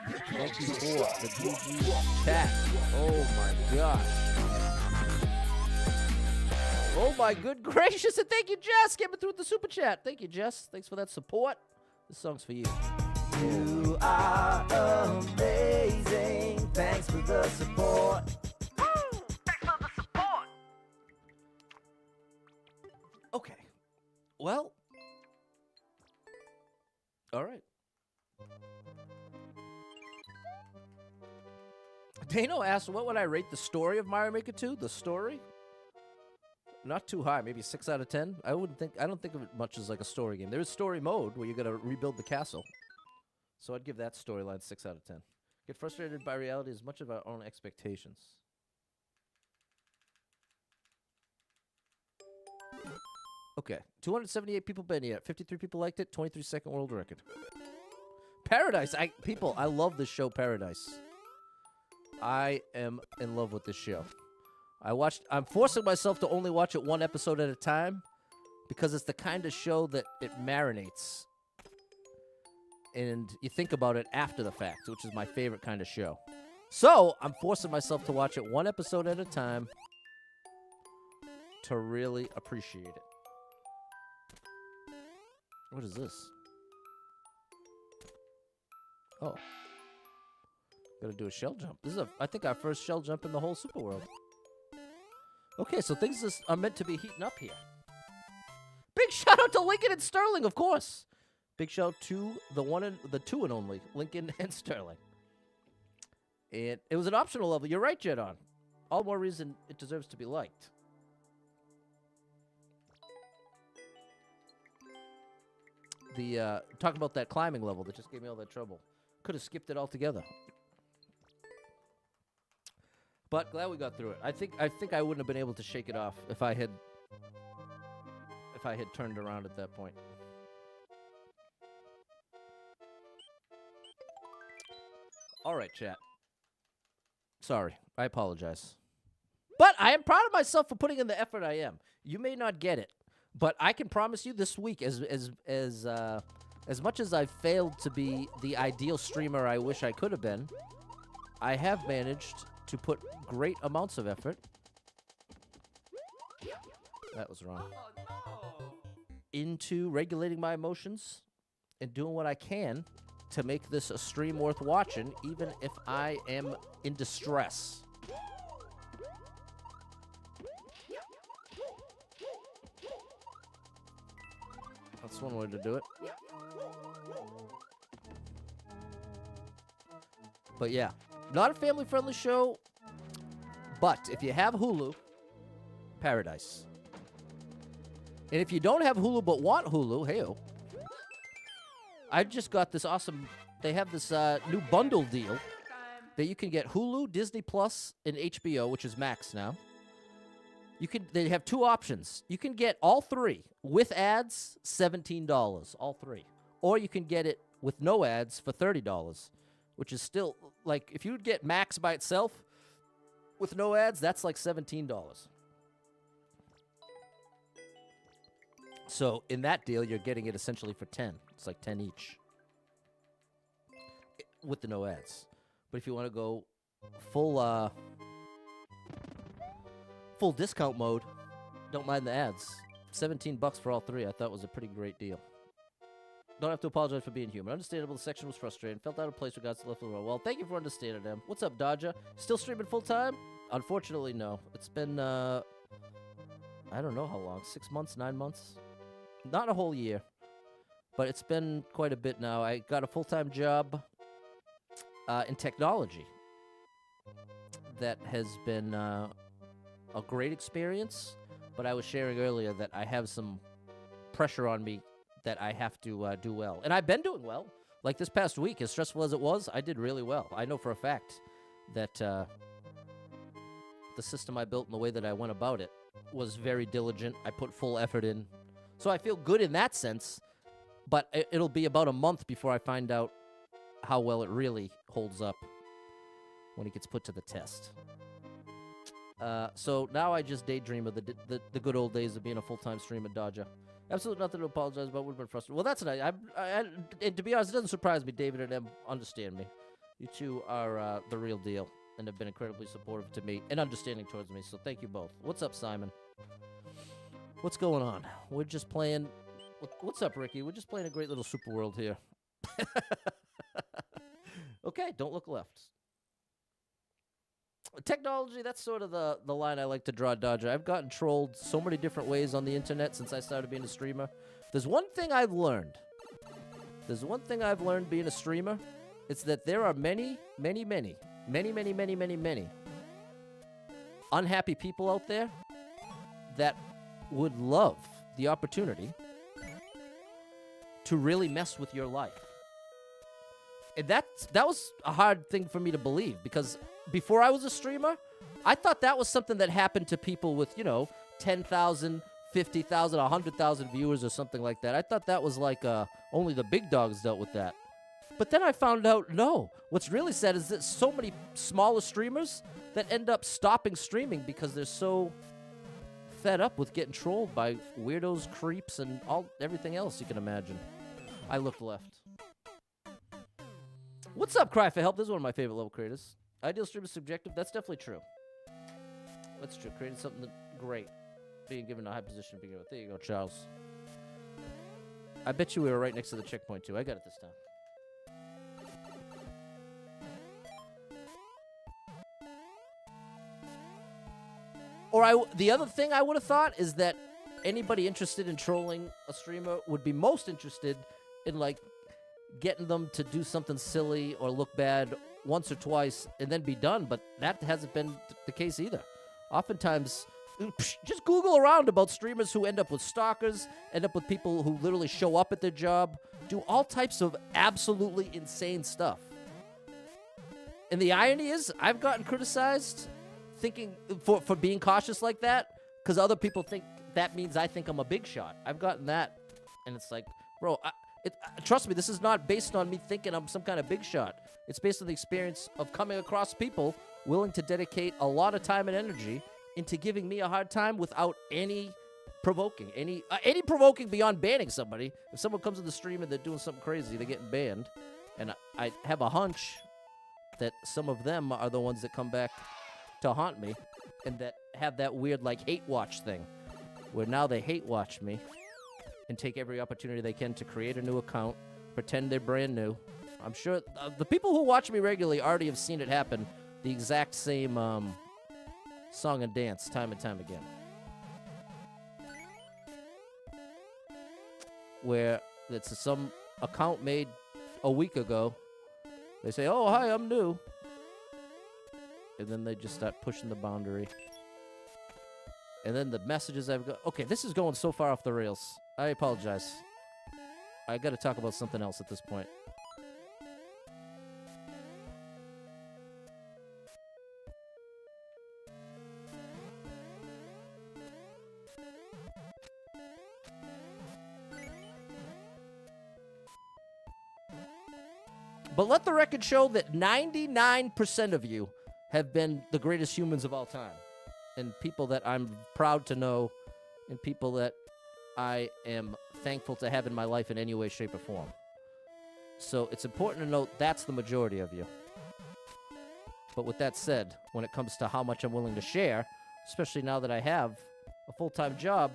Thank you for the GG chat. Oh my gosh. Oh my good gracious. And thank you, Jess, coming through with the super chat. Thank you, Jess. Thanks for that support. This song's for you. You are amazing. Thanks for the support.
Thanks for the support.
Okay. Well. All right. Dano asked, what would I rate the story of Mario Maker 2? The story? Not too high, maybe 6 out of 10. I don't think of it much as like a story game. There is story mode where you got to rebuild the castle. So I'd give that storyline 6 out of 10. Get frustrated by reality as much of our own expectations. Okay, 278 people been here. 53 people liked it. 23-second world record. Paradise. I love this show, Paradise. I am in love with this show. I'm forcing myself to only watch it one episode at a time because it's the kind of show that it marinates. And you think about it after the fact, which is my favorite kind of show. So I'm forcing myself to watch it one episode at a time to really appreciate it. What is this? Oh. Gotta do a shell jump. This is, I think, our first shell jump in the whole Super World. Okay, so things are meant to be heating up here. Big shout out to Lincoln and Sterling, of course. Big shout out to the two and only Lincoln and Sterling. And it was an optional level. You're right, Jedon. All the more reason it deserves to be liked. Talk about that climbing level that just gave me all that trouble. Could have skipped it altogether. But glad we got through it. I think I wouldn't have been able to shake it off if I had turned around at that point. All right, chat. Sorry, I apologize. But I am proud of myself for putting in the effort I am. You may not get it, but I can promise you this week, as much as I've failed to be the ideal streamer I wish I could have been, I have managed to put great amounts of effort. That was wrong.
Oh, no.
Into regulating my emotions and doing what I can to make this a stream worth watching, even if I am in distress. That's one way to do it. But yeah, not a family-friendly show, but if you have Hulu, Paradise. And if you don't have Hulu but want Hulu, hey-o. I just got this awesome, they have this new bundle deal that you can get Hulu, Disney Plus, and HBO, which is Max now. They have two options. You can get all three with ads, $17, all three. or you can get it with no ads for $30, which is still, like, if you'd get Max by itself with no ads, that's like $17. So in that deal, you're getting it essentially for 10. It's like 10 each with the no ads. But if you want to go full discount mode, don't mind the ads. $17 for all three. I thought was a pretty great deal. Don't have to apologize for being human. Understandable, the section was frustrating. Felt out of place regards to left of the row. Well, thank you for understanding them. What's up, Dodger? Still streaming full time? Unfortunately, no. It's been, I don't know how long. 6 months, 9 months? Not a whole year. But it's been quite a bit now. I got a full-time job in technology. That has been a great experience. But I was sharing earlier that I have some pressure on me that I have to do well. And I've been doing well. Like this past week, as stressful as it was, I did really well. I know for a fact that the system I built and the way that I went about it was very diligent. I put full effort in. So I feel good in that sense, but it'll be about a month before I find out how well it really holds up when it gets put to the test. So now I just daydream of the good old days of being a full-time streamer Dodger. Absolutely nothing to apologize about. Would have been frustrated. Well, that's nice. And to be honest, it doesn't surprise me. David and Em understand me. You two are the real deal and have been incredibly supportive to me and understanding towards me. So thank you both. What's up, Simon? What's going on? We're just playing. What's up, Ricky? We're just playing a great little super world here. Okay, don't look left. Technology, that's sort of the line I like to draw, Dodger. I've gotten trolled so many different ways on the internet since I started being a streamer. There's one thing I've learned. Being a streamer. It's that there are many unhappy people out there that would love the opportunity to really mess with your life. And that was a hard thing for me to believe, because before I was a streamer, I thought that was something that happened to people with, 10,000, 50,000, 100,000 viewers or something like that. I thought that was like only the big dogs dealt with that. But then I found out, no. What's really sad is that so many smaller streamers that end up stopping streaming because they're so fed up with getting trolled by weirdos, creeps, and everything else you can imagine. I looked left. What's up, Cry for Help? This is one of my favorite level creators. Ideal stream is subjective. That's definitely true. That's true. Created something great. Being given a high position to begin with. There you go, Charles. I bet you we were right next to the checkpoint, too. I got it this time. Or the other thing I would have thought is that anybody interested in trolling a streamer would be most interested in, like, getting them to do something silly or look bad once or twice and then be done, but that hasn't been the case either. Oftentimes, just Google around about streamers who end up with stalkers, end up with people who literally show up at their job, do all types of absolutely insane stuff. And the irony is, I've gotten criticized thinking for being cautious like that, because other people think that means I think I'm a big shot. I've gotten that, and it's like, bro, trust me, this is not based on me thinking I'm some kind of big shot. It's based on the experience of coming across people willing to dedicate a lot of time and energy into giving me a hard time without any provoking. Any provoking beyond banning somebody. If someone comes in the stream and they're doing something crazy, they're getting banned. And I have a hunch that some of them are the ones that come back to haunt me and that have that weird, like, hate watch thing, where now they hate watch me and take every opportunity they can to create a new account, pretend they're brand new. I'm sure the people who watch me regularly already have seen it happen, the exact same song and dance time and time again. Where it's some account made a week ago. They say, oh, hi, I'm new. And then they just start pushing the boundary. And then the messages I've got... Okay, this is going so far off the rails. I apologize. I got to talk about something else at this point. But let the record show that 99% of you have been the greatest humans of all time. And people that I'm proud to know, and people that I am thankful to have in my life in any way, shape, or form. So it's important to note that's the majority of you. But with that said, when it comes to how much I'm willing to share, especially now that I have a full-time job,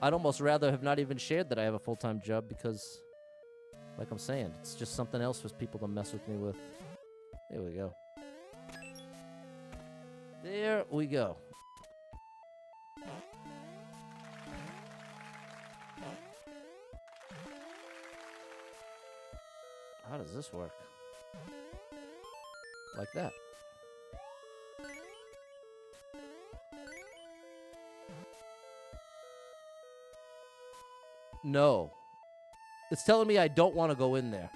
I'd almost rather have not even shared that I have a full-time job because, like I'm saying, it's just something else for people to mess with me with. There we go. There we go. How does this work? Like that. No. It's telling me I don't want to go in there.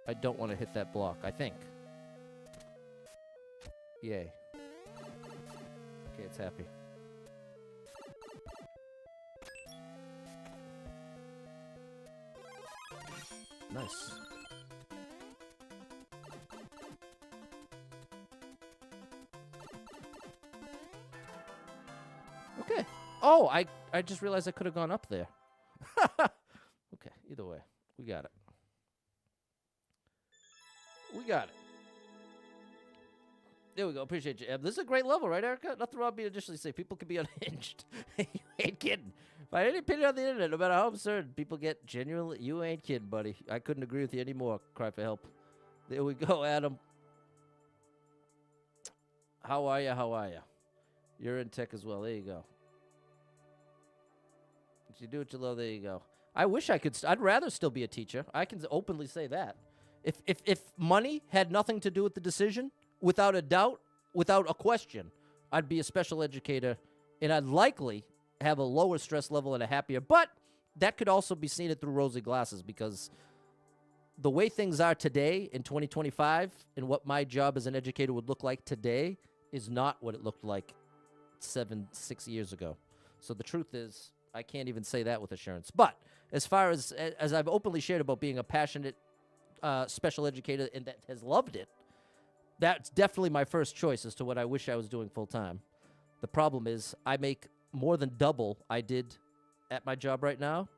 I don't want to hit that block, I think. Yay. Okay, it's happy. Nice. Okay. Oh, I just realized I could have gone up there. Okay, either way. We got it. We got it. There we go. Appreciate you, Eb. This is a great level, right, Erica? Nothing wrong with being additionally safe. People can be unhinged. You ain't kidding. By any opinion on the internet, no matter how absurd, people get genuinely... You ain't kidding, buddy. I couldn't agree with you anymore. Cry for help. There we go, Adam. How are you? How are you? You're in tech as well. There you go. If you do what you love, there you go. I wish I could... I'd rather still be a teacher. I can openly say that. If money had nothing to do with the decision, without a doubt, without a question, I'd be a special educator, and I'd likely have a lower stress level and a happier. But that could also be seen it through rosy glasses, because the way things are today in 2025 and what my job as an educator would look like today is not what it looked like 6 years ago. So the truth is, I can't even say that with assurance. But as far as I've openly shared about being a passionate special educator and that has loved it, that's definitely my first choice as to what I wish I was doing full time. The problem is I make more than double I did at my job right now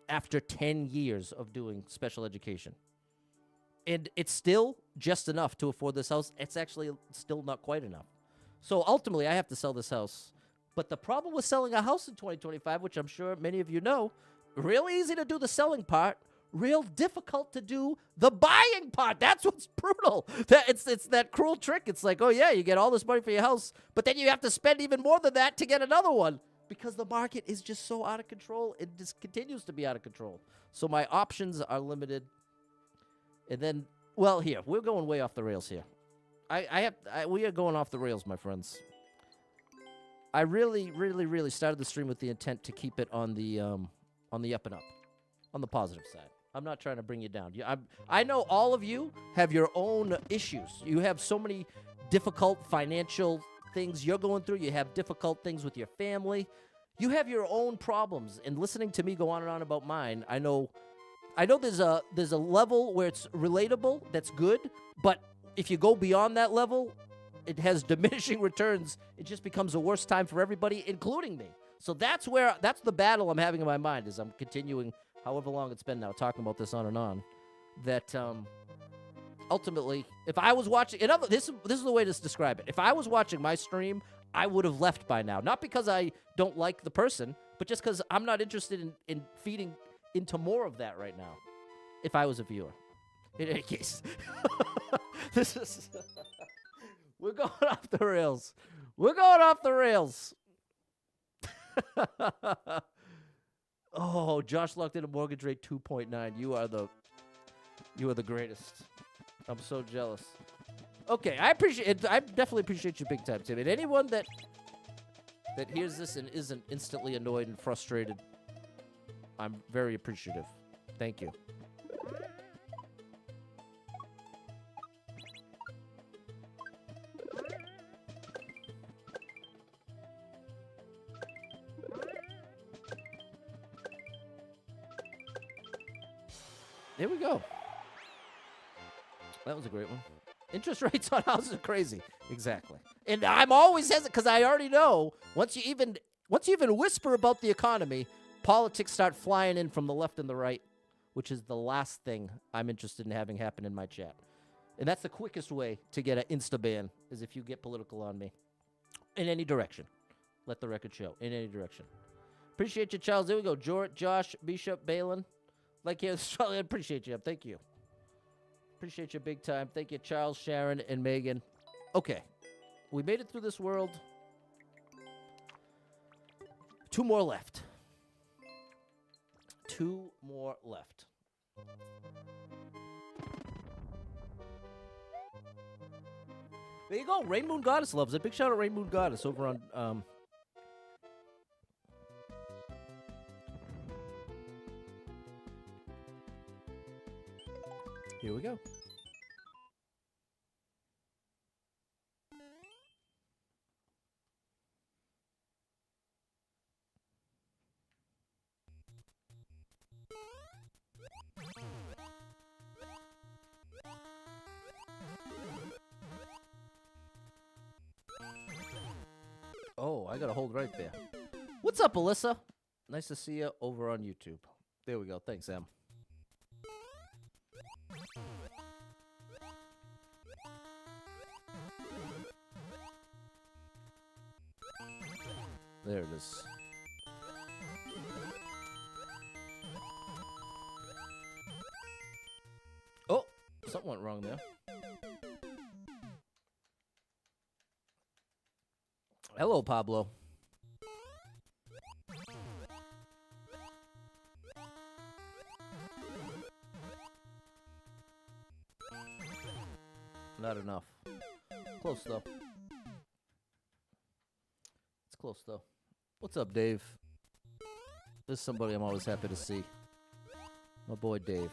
after 10 years of doing special education. And it's still just enough to afford this house. It's actually still not quite enough. So ultimately, I have to sell this house. But the problem with selling a house in 2025, which I'm sure many of you know, real easy to do the selling part, real difficult to do the buying part. That's what's brutal. It's that cruel trick. It's like, oh, yeah, you get all this money for your house, but then you have to spend even more than that to get another one because the market is just so out of control. It just continues to be out of control. So my options are limited. And then, well, here, we're going way off the rails here. We are going off the rails, my friends. I really, really, really started the stream with the intent to keep it on the up and up, on the positive side. I'm not trying to bring you down. I know all of you have your own issues. You have so many difficult financial things you're going through. You have difficult things with your family. You have your own problems. And listening to me go on and on about mine, I know there's a level where it's relatable, that's good, but if you go beyond that level, it has diminishing returns. It just becomes a worse time for everybody, including me. So that's the battle I'm having in my mind as I'm continuing, however long it's been now, talking about this on and on, that ultimately, if I was watching, this is the way to describe it. If I was watching my stream, I would have left by now. Not because I don't like the person, but just because I'm not interested in feeding into more of that right now, if I was a viewer. In any case, this is... We're going off the rails. We're going off the rails. Oh, Josh locked in a mortgage rate 2.9. You are the greatest. I'm so jealous. Okay, I appreciate it. I definitely appreciate you big time, Tim. And anyone that hears this and isn't instantly annoyed and frustrated, I'm very appreciative. Thank you. Here we go. That was a great one. Interest rates on houses are crazy. Exactly. And I'm always hesitant because I already know once you even whisper about the economy, politics start flying in from the left and the right, which is the last thing I'm interested in having happen in my chat. And that's the quickest way to get an insta-ban is if you get political on me. In any direction. Let the record show. In any direction. Appreciate you, Charles. There we go. Josh, Bishop, Balin. Like you, Australia. Appreciate you. Thank you. Appreciate you big time. Thank you, Charles, Sharon, and Megan. Okay. We made it through this world. 2 more left. 2 more left. There you go. Rain Moon Goddess loves it. Big shout out Rain Moon Goddess over on here we go. Oh, I got to hold right there. What's up, Alyssa? Nice to see you over on YouTube. There we go. Thanks, Em. There it is. Oh, something went wrong there. Hello, Pablo. Not enough. Close, though. It's close, though. What's up, Dave? This is somebody I'm always happy to see. My boy, Dave.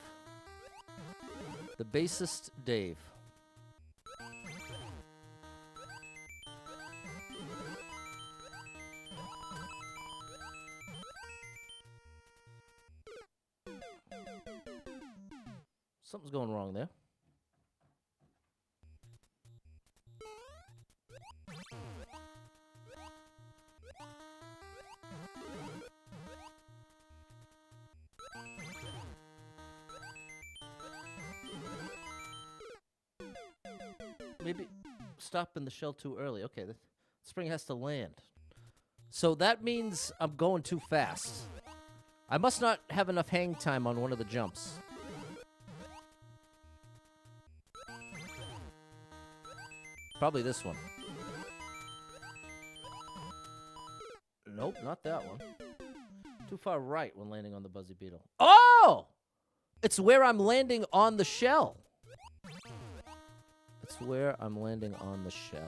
The bassist, Dave. Something's going wrong there. Maybe stopping the shell too early. Okay, the spring has to land. So that means I'm going too fast. I must not have enough hang time on one of the jumps. Probably this one. Nope, not that one. Too far right when landing on the Buzzy Beetle. Oh! It's where I'm landing on the shell. It's where I'm landing on the shell.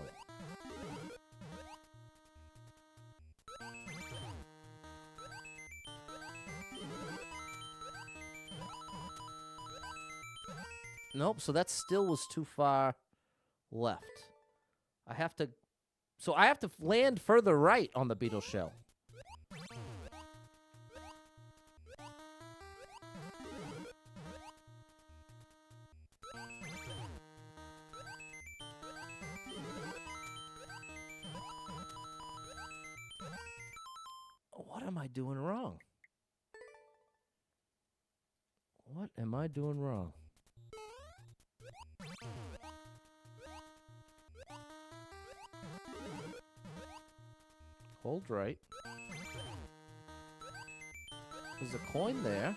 Nope, so that still was too far left. I have to land further right on the beetle shell. What am I doing wrong? What am I doing wrong? Hold right. There's a coin there.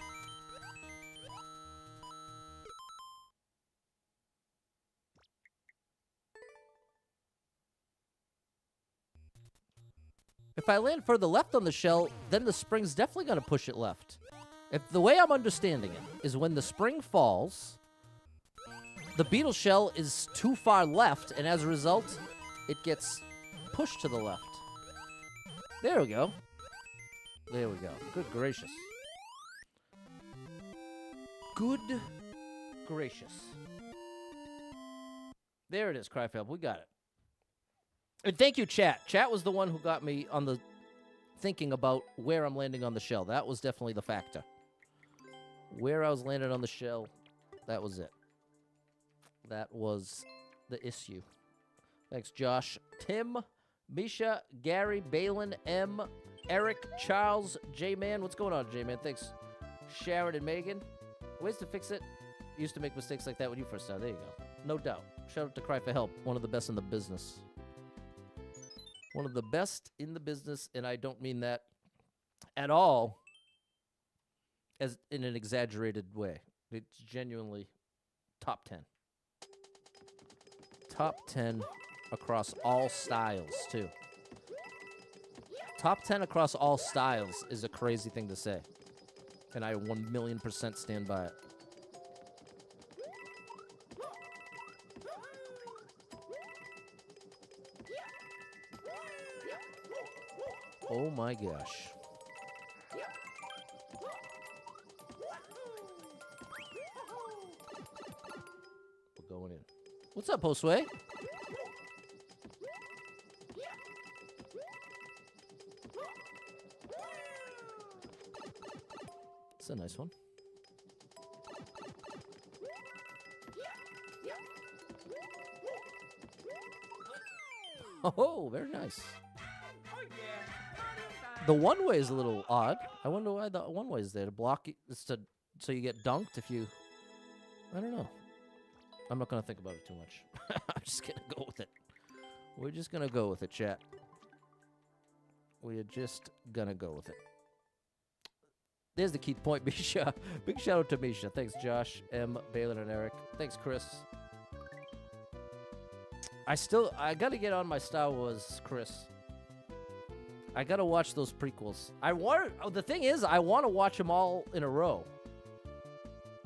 If I land further left on the shell, then the spring's definitely going to push it left. If the way I'm understanding it is when the spring falls, the beetle shell is too far left, and as a result, it gets pushed to the left. There we go. There we go. Good gracious. Good gracious. There it is, Cryfab. We got it. And thank you, Chat. Chat was the one who got me on the thinking about where I'm landing on the shell. That was definitely the factor. Where I was landed on the shell, that was it. That was the issue. Thanks, Josh. Tim, Misha, Gary, Balin, M, Eric, Charles, J-Man. What's going on, J-Man? Thanks. Sharon and Megan. Ways to fix it. Used to make mistakes like that when you first started. There you go. No doubt. Shout out to Cry for Help. One of the best in the business. One of the best in the business, and I don't mean that at all as in an exaggerated way. It's genuinely top 10. Top 10 across all styles, too. Top 10 across all styles is a crazy thing to say. And I 1,000,000% stand by it. Oh my gosh. We're going in. What's up, Postway? It's a nice one. Oh, very nice. The one way is a little odd. I wonder why the one way is there to block it, so you get dunked if you. I don't know. I'm not gonna think about it too much. I'm just gonna go with it. We're just gonna go with it, chat. We are just gonna go with it. There's the key point, Misha. Big shout out to Misha. Thanks, Josh, M, Balin, and Eric. Thanks, Chris. I gotta get on my Star Wars, Chris. I gotta watch those prequels. The thing is, I want to watch them all in a row.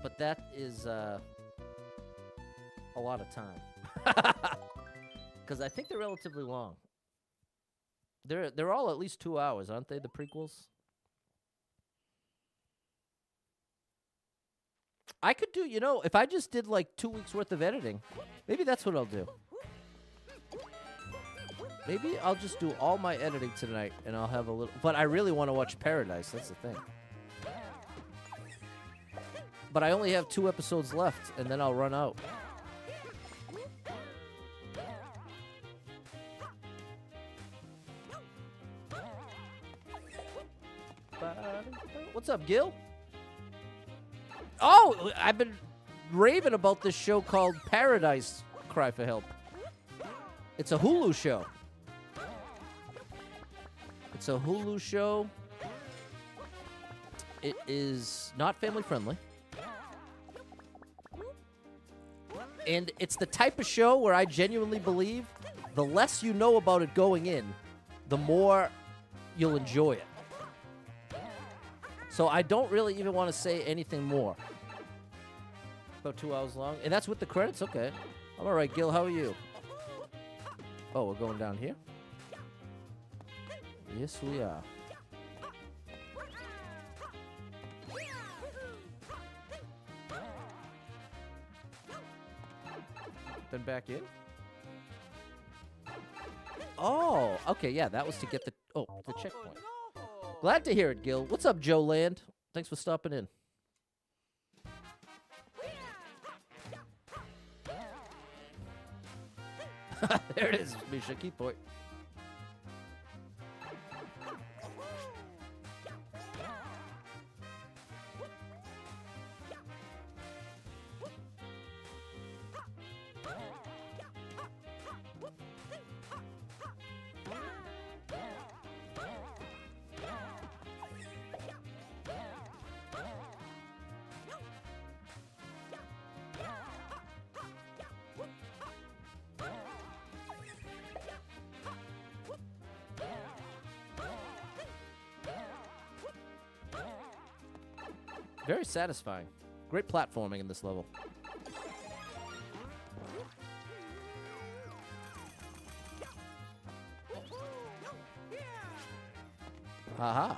But that is a lot of time. Because I think they're relatively long. They're all at least 2 hours, aren't they, the prequels? I could do, if I just did like 2 weeks worth of editing, maybe that's what I'll do. Maybe I'll just do all my editing tonight, and I'll have a little... But I really want to watch Paradise. That's the thing. But I only have 2 episodes left, and then I'll run out. What's up, Gil? Oh, I've been raving about this show called Paradise, Cry for Help. It's a Hulu show. It's a Hulu show. It is not family friendly. And it's the type of show where I genuinely believe the less you know about it going in, the more you'll enjoy it. So I don't really even want to say anything more. About 2 hours long. And that's with the credits? Okay. I'm all right, Gil. How are you? Oh, we're going down here? Yes, we are. Then back in? Oh, okay, yeah, that was to get the checkpoint. Glad to hear it, Gil. What's up, Joe Land? Thanks for stopping in. There it is, Misha. Key point. Very satisfying. Great platforming in this level. Haha.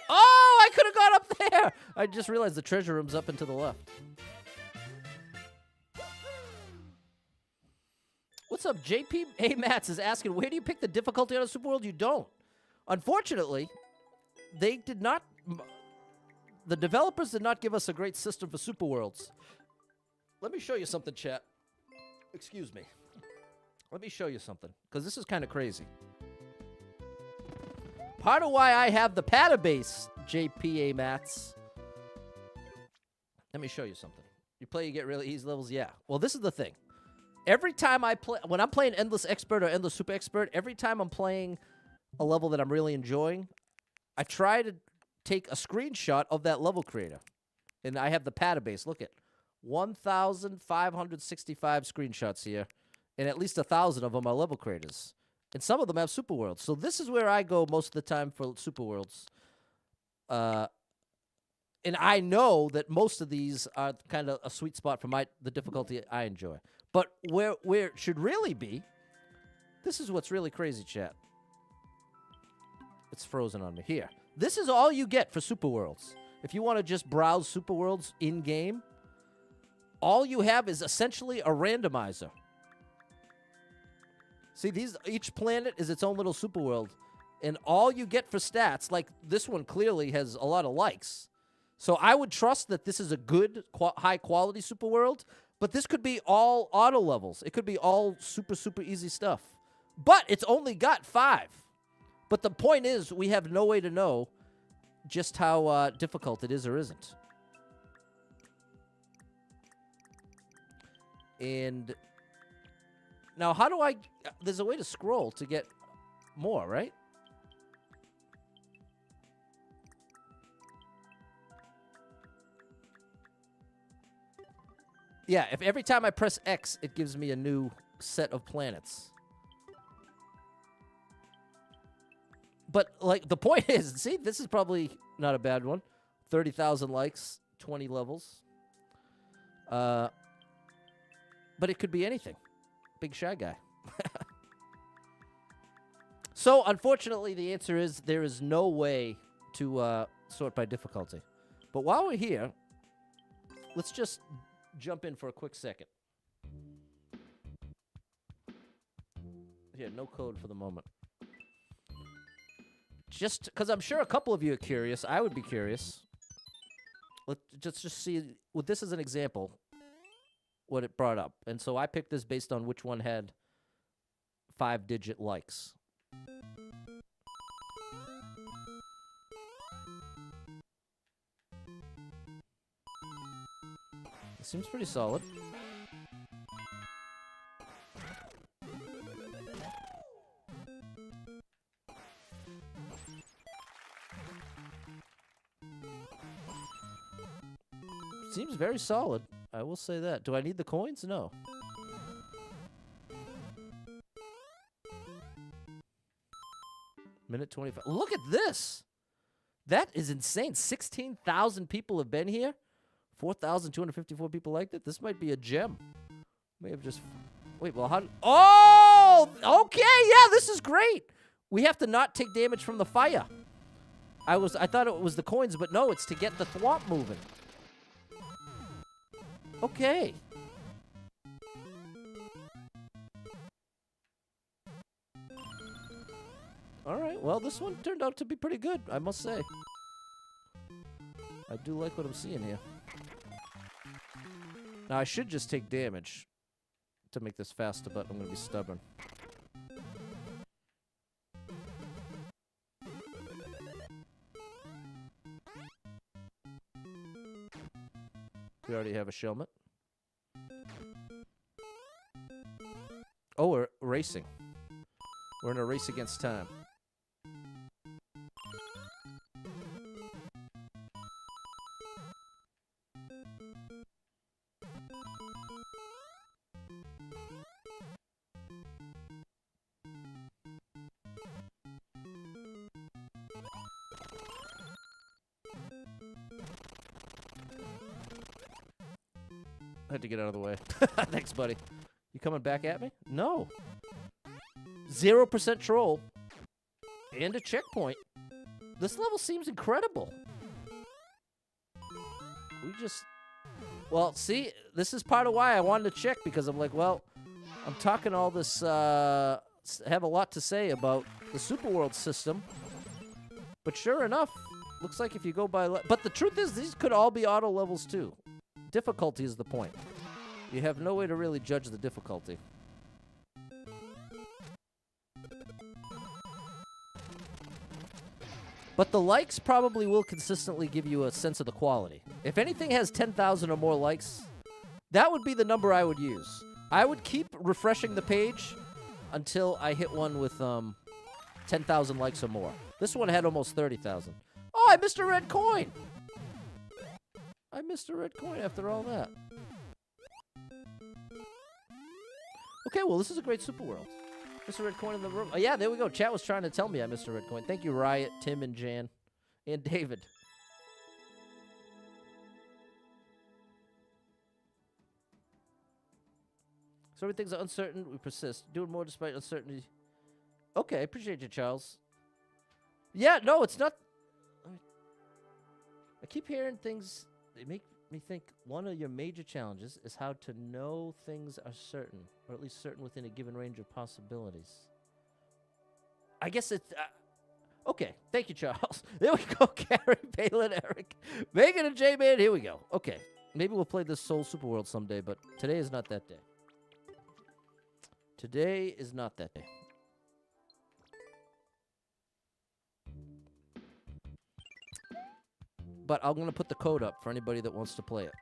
Oh, I could have gone up there. I just realized the treasure room's up and to the left. What's up? JP A. Mats is asking, where do you pick the difficulty on a Super World? You don't. Unfortunately, they did not. The developers did not give us a great system for super worlds. Let me show you something, chat. Excuse me. Let me show you something, because this is kind of crazy. Part of why I have the Patabase JPA mats. Let me show you something. You play, you get really easy levels? Yeah. Well, this is the thing. Every time I play, when I'm playing Endless Expert or Endless Super Expert, every time I'm playing a level that I'm really enjoying, I try to take a screenshot of that level creator. And I have the Patabase. Look at 1,565 screenshots here. And at least 1,000 of them are level creators. And some of them have super worlds. So this is where I go most of the time for super worlds. And I know that most of these are kind of a sweet spot for the difficulty I enjoy. But where it should really be, this is what's really crazy, chat. It's frozen on me. Here. This is all you get for super worlds. If you want to just browse super worlds in-game, all you have is essentially a randomizer. See, each planet is its own little super world. And all you get for stats, like this one clearly has a lot of likes. So I would trust that this is a good, high-quality super world. But this could be all auto levels. It could be all super, super easy stuff. But it's only got 5. But the point is, we have no way to know just how difficult it is or isn't. And now, how do I... There's a way to scroll to get more, right? Yeah, if every time I press X, it gives me a new set of planets. But, like, the point is, see, this is probably not a bad one. 30,000 likes, 20 levels. But it could be anything. Big Shy Guy. So, unfortunately, the answer is there is no way to sort by difficulty. But while we're here, let's just jump in for a quick second. Yeah, no code for the moment. Just because I'm sure a couple of you are curious. I would be curious. Let's just see, with this as an example, what it brought up. And so I picked this based on which one had 5-digit likes. It seems pretty solid. Seems very solid. I will say that. Do I need the coins? No. Minute 25. Look at this. That is insane. 16,000 people have been here. 4,254 people liked it. This might be a gem. May have just... Wait, well, how... Oh! Okay, yeah, this is great. We have to not take damage from the fire. I thought it was the coins, but no, it's to get the thwomp moving. Okay. All right, well, this one turned out to be pretty good, I must say. I do like what I'm seeing here. Now, I should just take damage to make this faster, but I'm going to be stubborn. We already have a Shelmet. Oh, we're racing. We're in a race against time. I had to get out of the way. Thanks, buddy. You coming back at me? No. 0% troll. And a checkpoint. This level seems incredible. We just... Well, see, this is part of why I wanted to check, because I'm like, well, I'm talking all this... have a lot to say about the Super World system. But sure enough, looks like if you go by... But the truth is, these could all be auto levels, too. Difficulty is the point. You have no way to really judge the difficulty. But the likes probably will consistently give you a sense of the quality. If anything has 10,000 or more likes, that would be the number I would use. I would keep refreshing the page until I hit one with 10,000 likes or more. This one had almost 30,000. Oh, I missed a red coin! I missed a red coin after all that. Okay, well, this is a great Super World. Missed a red coin in the room. Oh, yeah, there we go. Chat was trying to tell me I missed a red coin. Thank you, Riot, Tim, and Jan. And David. So everything's uncertain. We persist. Doing more despite uncertainty. Okay, appreciate you, Charles. Yeah, no, it's not... I keep hearing things... They make me think one of your major challenges is how to know things are certain, or at least certain within a given range of possibilities. I guess it's... okay, thank you, Charles. There we go, Gary, Palin, Eric, Megan, and J-Man. Here we go. Okay, maybe we'll play this Soul Super World someday, but today is not that day. Today is not that day. But I'm going to put the code up for anybody that wants to play it.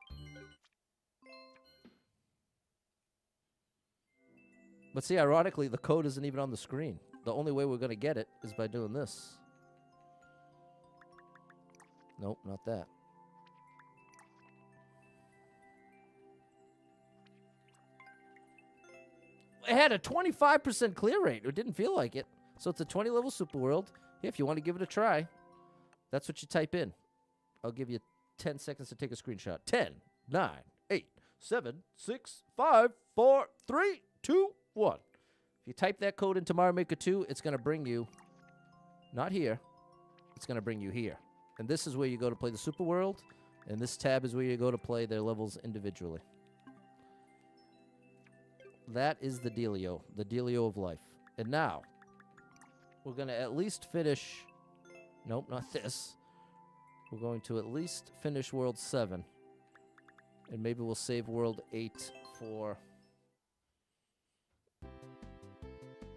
But see, ironically, the code isn't even on the screen. The only way we're going to get it is by doing this. Nope, not that. It had a 25% clear rate. It didn't feel like it. So it's a 20-level Super World. Yeah, if you want to give it a try, that's what you type in. I'll give you 10 seconds to take a screenshot. 10, 9, 8, 7, 6, 5, 4, 3, 2, 1. If you type that code into Mario Maker 2, it's going to bring you, not here, it's going to bring you here. And this is where you go to play the Super World, and this tab is where you go to play their levels individually. That is the dealio of life. And now, we're going to at least finish, nope, not this. We're going to at least finish World 7. And maybe we'll save World 8 for...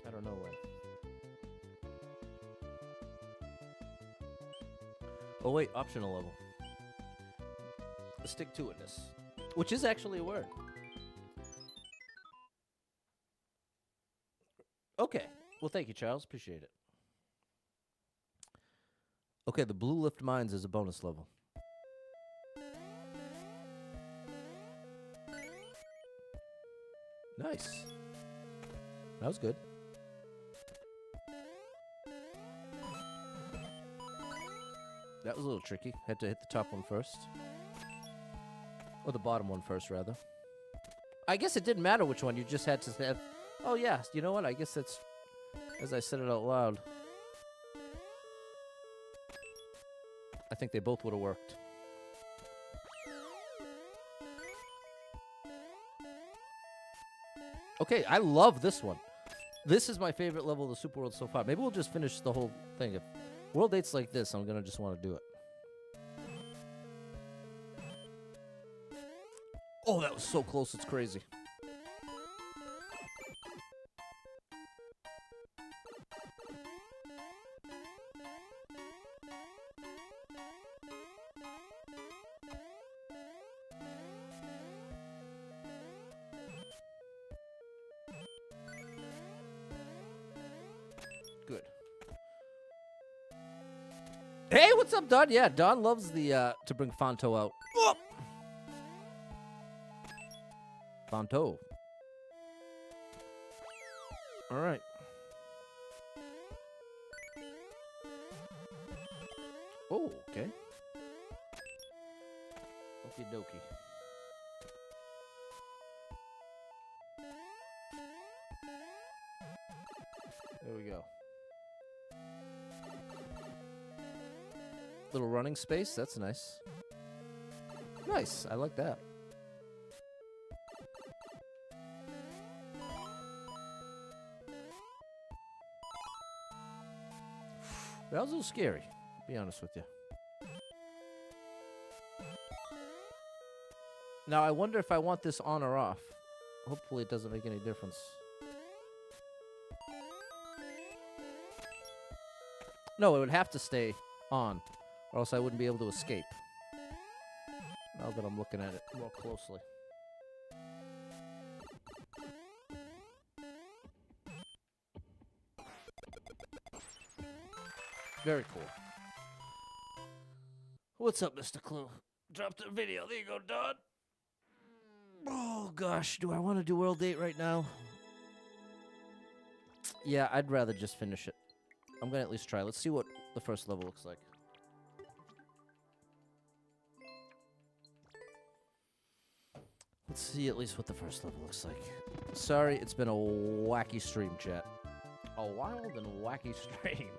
I don't know when. Oh, wait. Optional level. The stick-to-itness. Which is actually a word. Okay. Well, thank you, Charles. Appreciate it. Okay, the Blue Lift Mines is a bonus level. Nice. That was good. That was a little tricky. Had to hit the top one first. Or the bottom one first, rather. I guess it didn't matter which one. You just had to have... Oh, yeah. You know what? I guess that's... As I said it out loud... I think they both would have worked. Okay, I love this one. This is my favorite level of the Super World so far. Maybe we'll just finish the whole thing. If World 8's like this, I'm going to just want to do it. Oh, that was so close. It's crazy. Good. Hey, what's up, Don? Yeah, Don loves the to bring Fonto out. Whoop! Fonto. All right. Oh, okay. Okie dokie. There we go. Little running space, that's nice. Nice, I like that. That was a little scary. Be honest with you. Now, I wonder if I want this on or off. Hopefully it doesn't make any difference. No, it would have to stay on, or else I wouldn't be able to escape. Now that I'm looking at it more closely. Very cool. What's up, Mr. Clue? Dropped a video. There you go, Don. Oh, gosh. Do I want to do World 8 right now? Yeah, I'd rather just finish it. I'm going to at least try. Let's see what the first level looks like. Let's see at least what the first level looks like. Sorry, it's been a wacky stream, chat. A wild and wacky stream.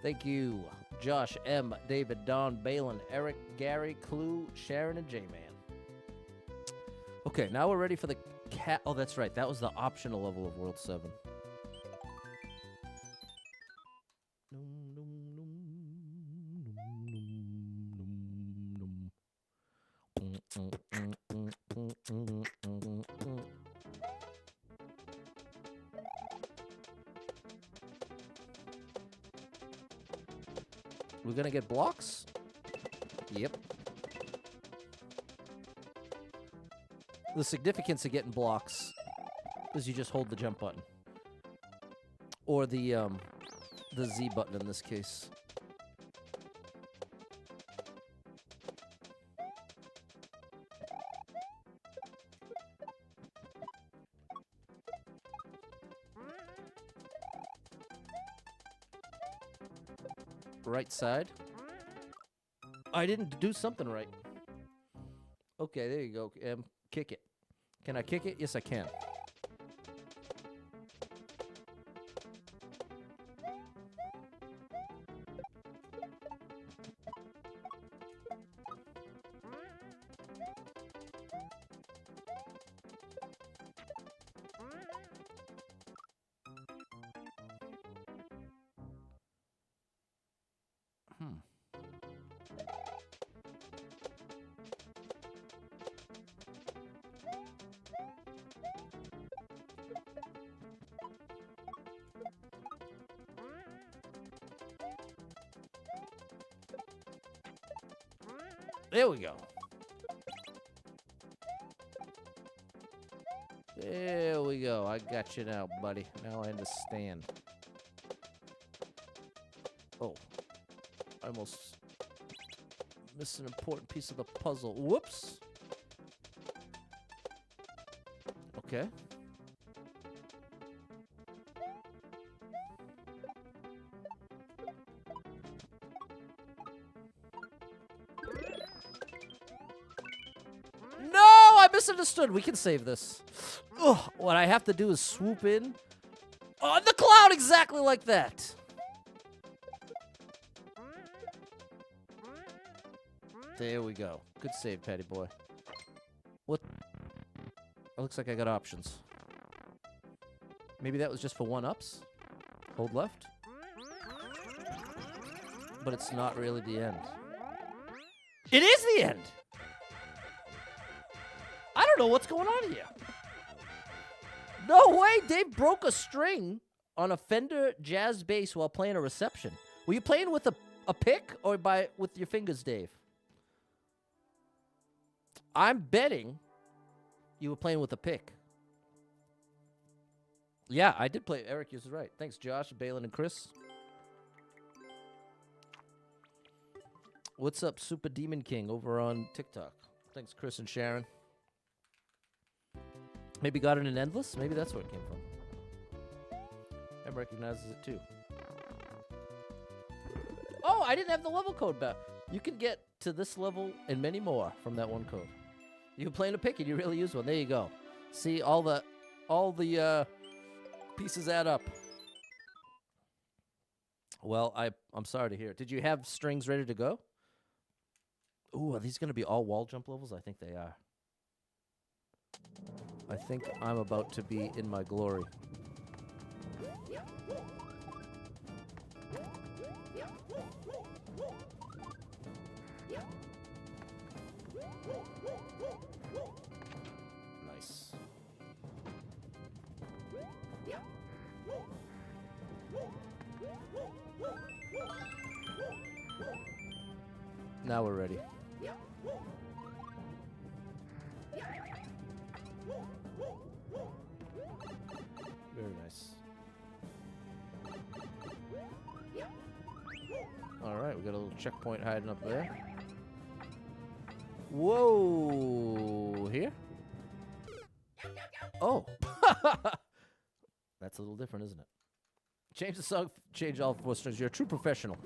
Thank you, Josh, M, David, Don, Balin, Eric, Gary, Clue, Sharon, and J-Man. Okay, now we're ready for the cat. Oh, that's right. That was the optional level of World 7. We're gonna get blocks? Yep. The significance of getting blocks is you just hold the jump button. Or the Z button in this case. Right side. I didn't do something right. Okay, there you go. Kick it. Can I kick it? Yes, I can. There we go. There we go. I got you now, buddy. Now I understand. Oh. I almost missed an important piece of the puzzle. Whoops. Okay. Misunderstood. We can save this. Ugh, what I have to do is swoop in on the cloud exactly like that. There we go. Good save, Patty boy. What? It looks like I got options. Maybe that was just for one-ups. Hold left. But it's not really the end. It is the end! I don't know what's going on here. No way, Dave broke a string on a Fender jazz bass while playing a reception. Were you playing with a pick or with your fingers, Dave? I'm betting you were playing with a pick. Yeah, I did play. Eric is right. Thanks, Josh, Balin, and Chris. What's up, Super Demon King over on TikTok? Thanks, Chris and Sharon. Maybe got it in Endless? Maybe that's where it came from. Em recognizes it too. Oh, I didn't have the level code back. You can get to this level and many more from that one code. You can play in a pick and you really use one. There you go. See, all the pieces add up. Well, I'm sorry to hear it. Did you have strings ready to go? Ooh, are these going to be all wall jump levels? I think they are. I think I'm about to be in my glory. Nice. Now we're ready. Very nice. All right, we got a little checkpoint hiding up there. Whoa, here? Oh. That's a little different, isn't it? Change the song, change all four strings. You're a true professional.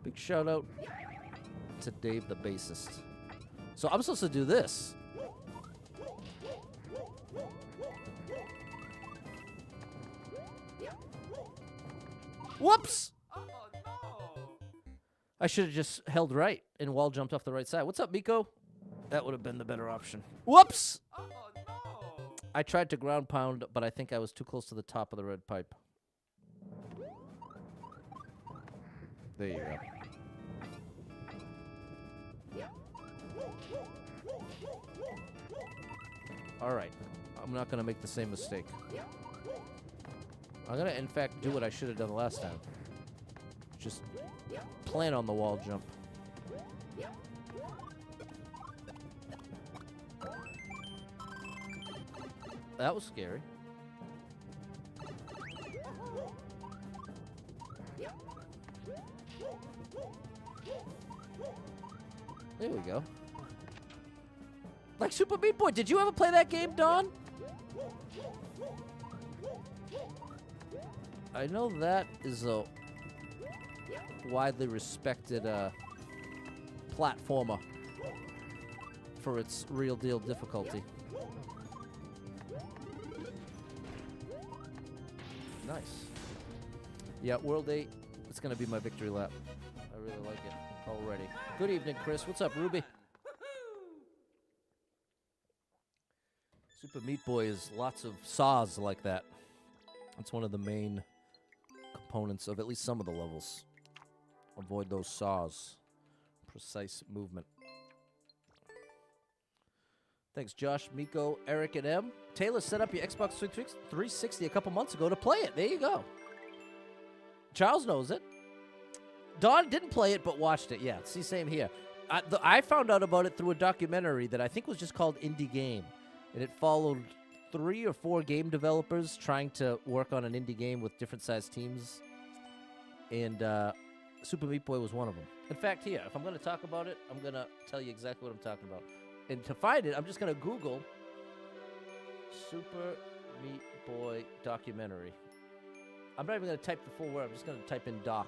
Big shout out to Dave the bassist. So I'm supposed to do this. Whoops!
Oh no!
I should have just held right and wall jumped off the right side. What's up, Miko? That would have been the better option. Whoops!
Oh no!
I tried to ground pound, but I think I was too close to the top of the red pipe. There you go. All right. I'm not going to make the same mistake. I'm going to, in fact, do what I should have done last time. Just plan on the wall jump. That was scary. There we go. Like Super Meat Boy. Did you ever play that game, Don? I know that is a widely respected platformer for its real deal difficulty. Nice. Yeah, World 8, it's going to be my victory lap. I really like it already. Good evening, Chris. What's up, Ruby? Super Meat Boy is lots of saws like that. That's one of the main components of at least some of the levels. Avoid those saws. Precise movement. Thanks, Josh, Miko, Eric, and M. Taylor set up your Xbox 360 a couple months ago to play it. There you go. Charles knows it. Don didn't play it, but watched it. Yeah, see, same here. I found out about it through a documentary that I think was just called Indie Game. And it followed 3 or 4 game developers trying to work on an indie game with different sized teams. And Super Meat Boy was one of them. In fact, here, if I'm going to talk about it, I'm going to tell you exactly what I'm talking about. And to find it, I'm just going to Google Super Meat Boy documentary. I'm not even going to type the full word. I'm just going to type in doc.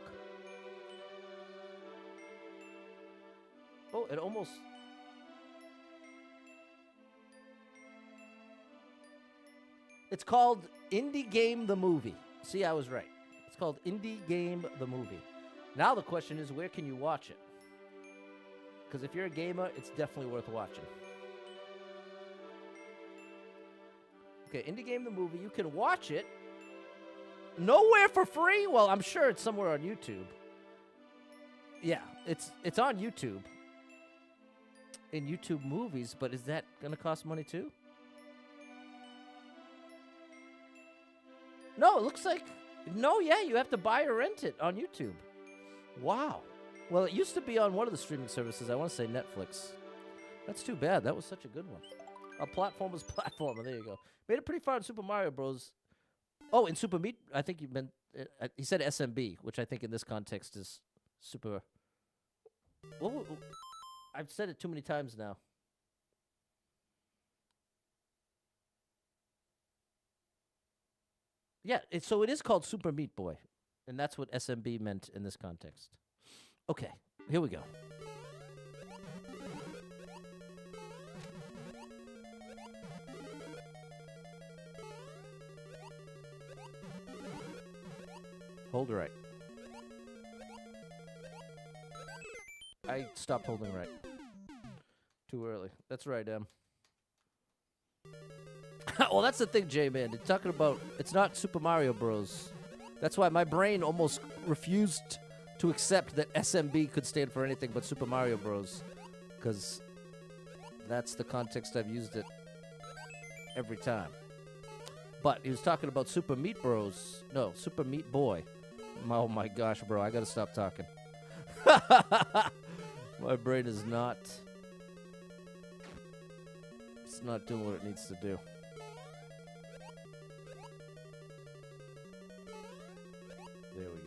Oh, it almost... It's called Indie Game the Movie. See, I was right. It's called Indie Game the Movie. Now the question is, where can you watch it? Because if you're a gamer, it's definitely worth watching. Okay, Indie Game the Movie. You can watch it nowhere for free. Well, I'm sure it's somewhere on YouTube. Yeah, it's on YouTube. In YouTube Movies, but is that going to cost money too? No, it looks like... No, yeah, you have to buy or rent it on YouTube. Wow. Well, it used to be on one of the streaming services. I want to say Netflix. That's too bad. That was such a good one. A platformer's platformer. There you go. Made it pretty far in Super Mario Bros. Oh, in Super Meat... I think you meant... he said SMB, which I think in this context is Super... Well, I've said it too many times now. Yeah, so it is called Super Meat Boy. And that's what SMB meant in this context. Okay, here we go. Hold right. I stopped holding right. Too early. That's right, Em. Well, that's the thing, J-Man. It's talking about... It's not Super Mario Bros. That's why my brain almost refused to accept that SMB could stand for anything but Super Mario Bros. Because That's the context I've used it every time. But he was talking about Super Meat Bros. No, Super Meat Boy. Oh my gosh, bro, I gotta stop talking. My brain is not... It's not doing what it needs to do. There we go.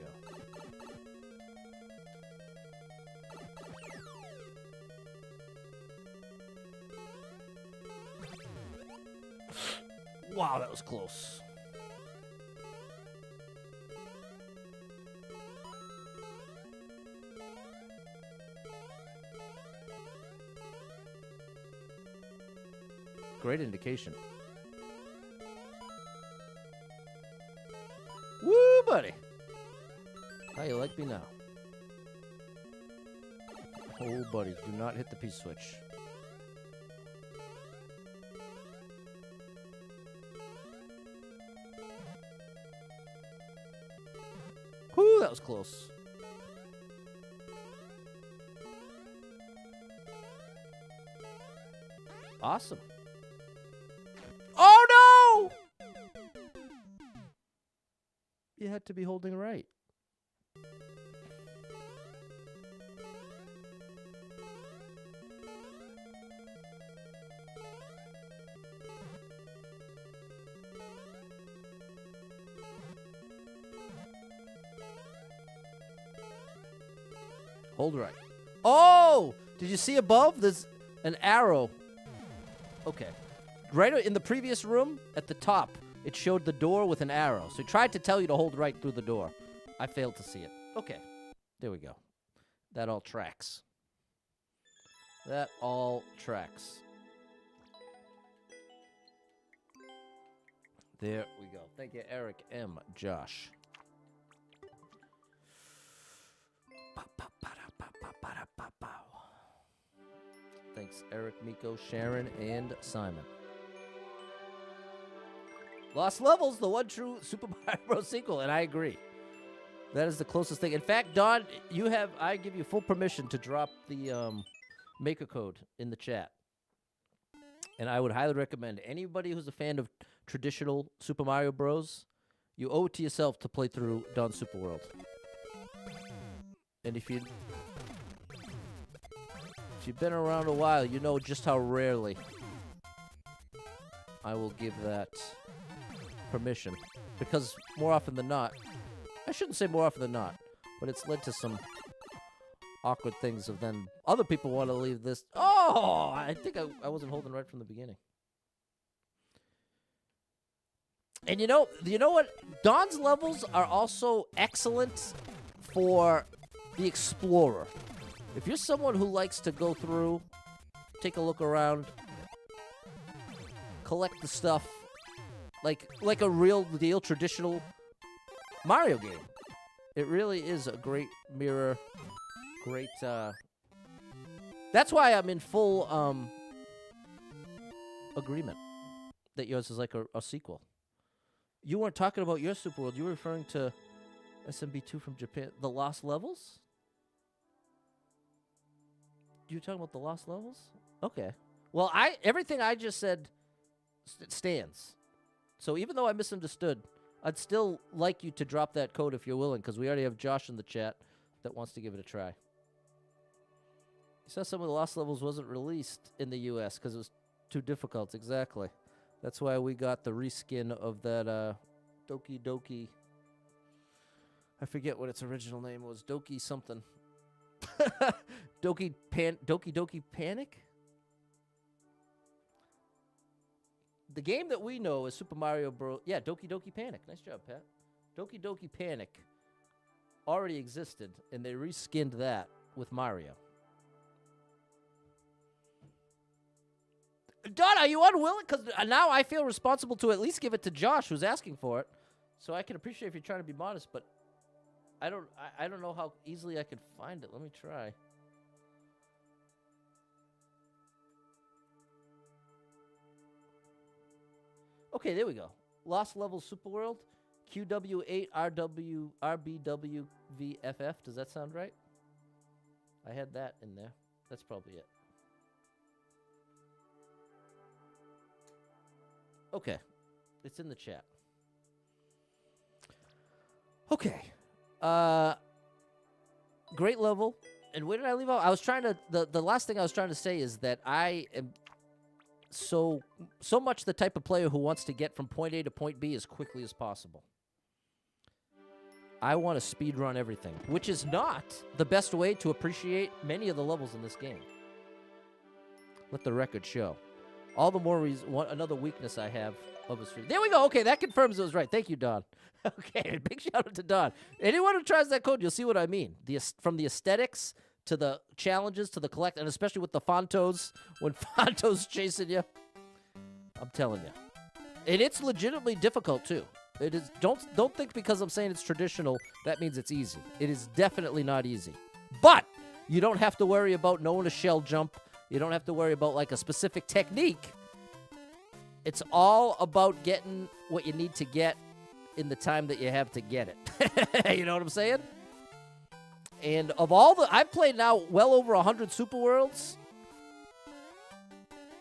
Wow, that was close. Great indication. Woo, buddy. How you like me now? Oh, buddy, do not hit the P switch. Whoo, that was close. Awesome. Oh, no! You had to be holding right. Hold right. Oh! Did you see above? There's an arrow. Okay. Right in the previous room, at the top, it showed the door with an arrow. So it tried to tell you to hold right through the door. I failed to see it. Okay. There we go. That all tracks. That all tracks. There we go. Thank you, Eric M. Josh. Thanks, Eric, Miko, Sharon, and Simon. Lost Levels, the one true Super Mario Bros. Sequel, and I agree. That is the closest thing. In fact, Don, I give you full permission to drop the maker code in the chat. And I would highly recommend anybody who's a fan of traditional Super Mario Bros., you owe it to yourself to play through Don Super World. And if you've been around a while, you know just how rarely I will give that permission. Because more often than not, I shouldn't say more often than not, but it's led to some awkward things of then other people want to leave this. Oh, I think I wasn't holding right from the beginning. And you know what? Don's levels are also excellent for the explorer. If you're someone who likes to go through, take a look around, collect the stuff, like a real deal traditional Mario game, it really is a great mirror. Great. That's why I'm in full agreement that yours is like a sequel. You weren't talking about your Super World. You were referring to SMB2 from Japan. The Lost Levels? You were talking about the Lost Levels? Okay. Well, everything I just said stands. So even though I misunderstood, I'd still like you to drop that code if you're willing, because we already have Josh in the chat that wants to give it a try. He said some of the Lost Levels wasn't released in the U.S. because it was too difficult. Exactly. That's why we got the reskin of that Doki Doki. I forget what its original name was. Doki something. Doki Doki Panic? The game that we know is Super Mario Bros. Yeah, Doki Doki Panic. Nice job, Pat. Doki Doki Panic already existed, and they reskinned that with Mario. Don, are you unwilling? Because now I feel responsible to at least give it to Josh, who's asking for it. So I can appreciate if you're trying to be modest, but I don't know how easily I can find it. Let me try. Okay, there we go. Lost Levels Super World, QW8RBWVFF. Does that sound right? I had that in there. That's probably it. Okay. It's in the chat. Okay. Great level. And where did I leave off? I was trying to the last thing I was trying to say is that I am so much the type of player who wants to get from point A to point B as quickly as possible. I want to speed run everything, which is not the best way to appreciate many of the levels in this game. Let the record show. All the more reason, another weakness I have of a stream. There we go. Okay, that confirms it was right. Thank you, Don. Okay, big shout out to Don. Anyone who tries that code, you'll see what I mean. From the aesthetics to the challenges to the collect, and especially with the Fontos, when Fonto's chasing you. I'm telling you. And it's legitimately difficult, too. It is. Don't think because I'm saying it's traditional, that means it's easy. It is definitely not easy. But you don't have to worry about knowing a shell jump. You don't have to worry about, like, a specific technique. It's all about getting what you need to get in the time that you have to get it. You know what I'm saying? And of all I've played now well over 100 Super Worlds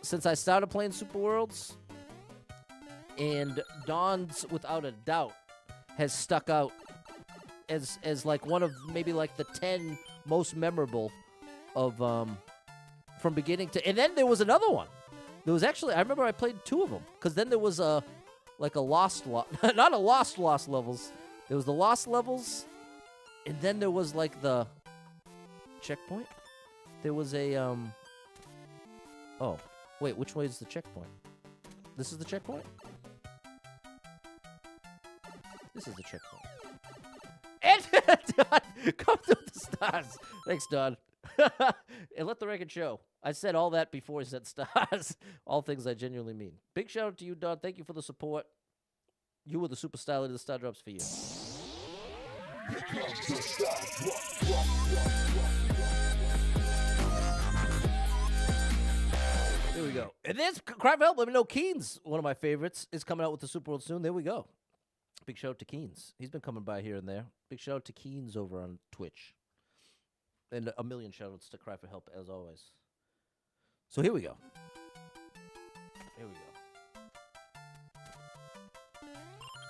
since I started playing Super Worlds. And Dawn's, without a doubt, has stuck out as like one of maybe like the 10 most memorable of from beginning to. And then there was another one. There was actually, I remember I played 2 of them because then there was not a lost levels. There was the lost levels, and then there was like the checkpoint. There was a oh wait, which way is the checkpoint? This is the checkpoint. This is the checkpoint. And Don, come through the stars. Thanks, Don. And let the record show. I said all that before I said stars. All things I genuinely mean. Big shout out to you, Don. Thank you for the support. You were the super style of the star drops for you. There we go. And there's Cry for Help. Let me know. Keen's, one of my favorites, is coming out with the Super World soon. There we go. Big shout out to Keen's. He's been coming by here and there. Big shout out to Keen's over on Twitch. And a million shout outs to Cry for Help, as always. So here we go. Here we go.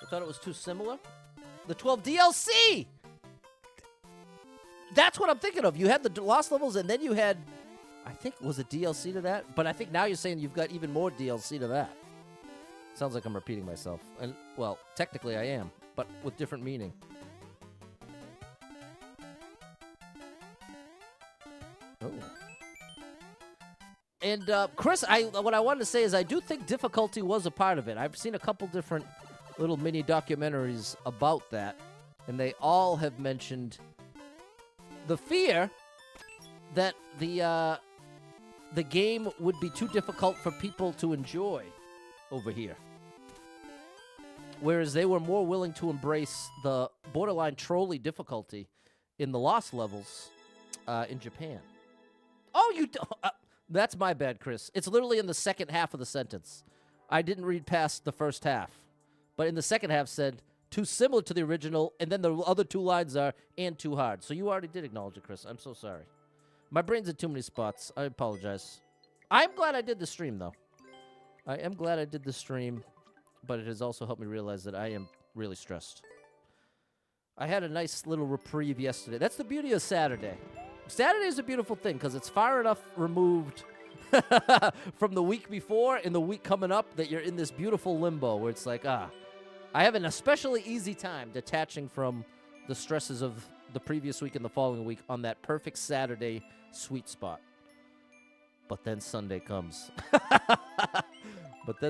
I thought it was too similar. The 12 DLC! That's what I'm thinking of. You had the Lost Levels, and then you had, I think, was it DLC to that? But I think now you're saying you've got even more DLC to that. Sounds like I'm repeating myself. And, well, technically I am, but with different meaning. Oh. And, Chris, what I wanted to say is I do think difficulty was a part of it. I've seen a couple different little mini documentaries about that, and they all have mentioned the fear that the game would be too difficult for people to enjoy over here. Whereas they were more willing to embrace the borderline trolley difficulty in the Lost levels in Japan. Oh, that's my bad, Chris. It's literally in the second half of the sentence. I didn't read past the first half. But in the second half said, too similar to the original, and then the other 2 lines are, and too hard. So you already did acknowledge it, Chris. I'm so sorry. My brain's in too many spots. I apologize. I'm glad I did the stream, though. I am glad I did the stream, but it has also helped me realize that I am really stressed. I had a nice little reprieve yesterday. That's the beauty of Saturday. Saturday is a beautiful thing because it's far enough removed from the week before and the week coming up that you're in this beautiful limbo where it's like, I have an especially easy time detaching from the stresses of the previous week and the following week on that perfect Saturday sweet spot. But then Sunday comes. But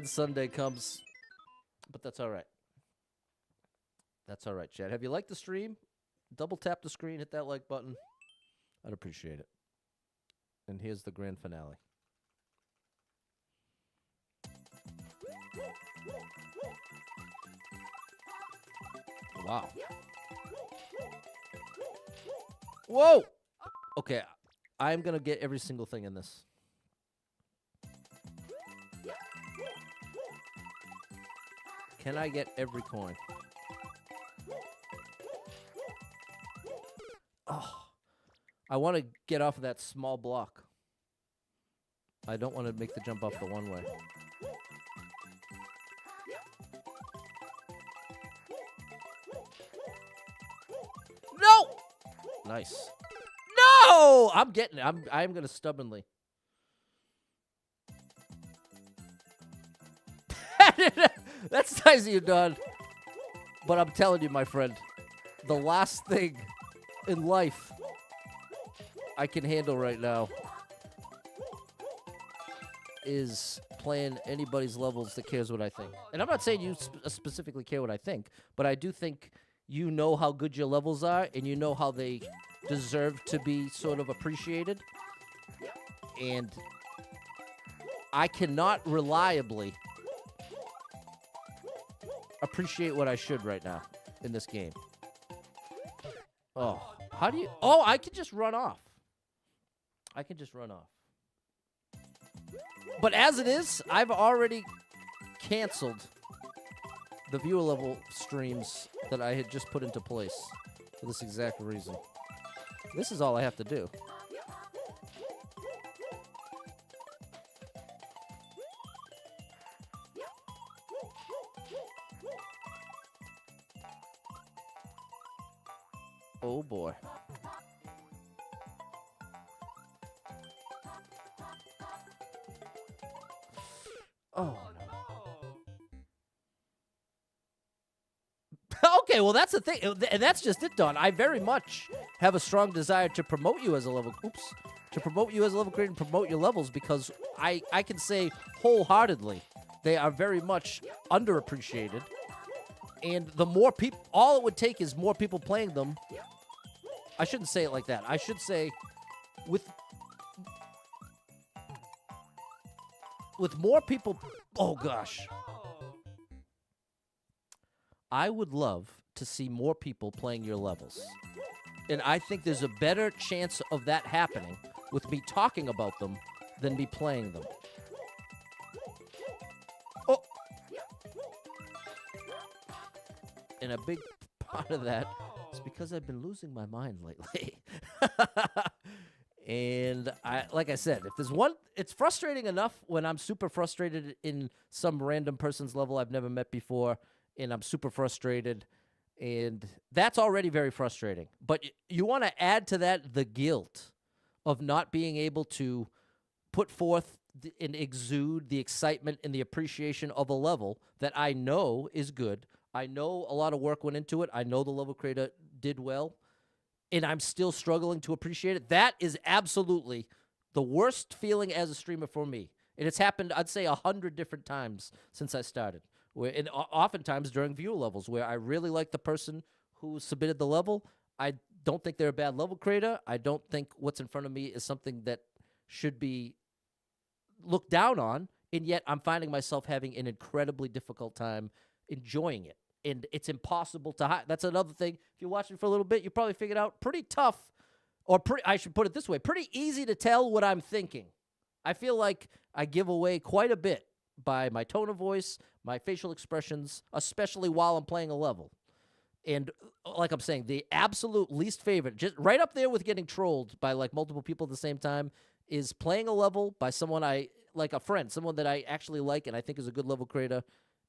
that's all right. That's all right, Chad. Have you liked the stream? Double tap the screen, hit that like button. I'd appreciate it. And here's the grand finale. Wow. Whoa! Okay, I'm going to get every single thing in this. Can I get every coin? Oh. I want to get off of that small block. I don't want to make the jump off the one way. Nice. No! I'm getting it. I'm going to stubbornly. That's nice of you, Don. But I'm telling you, my friend, the last thing in life I can handle right now is playing anybody's levels that cares what I think. And I'm not saying you specifically care what I think, but I do think you know how good your levels are and you know how they deserve to be sort of appreciated. And I cannot reliably appreciate what I should right now in this game. Oh, how do you... Oh, I can just run off. I can just run off. But as it is, I've already canceled the viewer level streams that I had just put into place for this exact reason. This is all I have to do. Oh boy. Oh no. Okay, well that's the thing, and that's just it, Don. I very much have a strong desire to promote you as a level. To promote you as a level creator and promote your levels because I can say wholeheartedly they are very much underappreciated. And the more people, all it would take is more people playing them. I shouldn't say it like that. I should say with more people. Oh gosh. I would love to see more people playing your levels. And I think there's a better chance of that happening with me talking about them than me playing them. Oh. And a big part of that is because I've been losing my mind lately. And like I said, if there's one, it's frustrating enough when I'm super frustrated in some random person's level I've never met before. And I'm super frustrated, and that's already very frustrating. But you want to add to that the guilt of not being able to put forth and exude the excitement and the appreciation of a level that I know is good. I know a lot of work went into it. I know the level creator did well, and I'm still struggling to appreciate it. That is absolutely the worst feeling as a streamer for me. And it's happened, I'd say, 100 different times since I started. And oftentimes during viewer levels where I really like the person who submitted the level. I don't think they're a bad level creator. I don't think what's in front of me is something that should be looked down on. And yet I'm finding myself having an incredibly difficult time enjoying it. And it's impossible to hide. That's another thing. If you're watching for a little bit, you probably figured out pretty tough, or I should put it this way, pretty easy to tell what I'm thinking. I feel like I give away quite a bit by my tone of voice, my facial expressions, especially while I'm playing a level. And like I'm saying, the absolute least favorite, just right up there with getting trolled by like multiple people at the same time, is playing a level by someone I, like a friend, someone that I actually like and I think is a good level creator,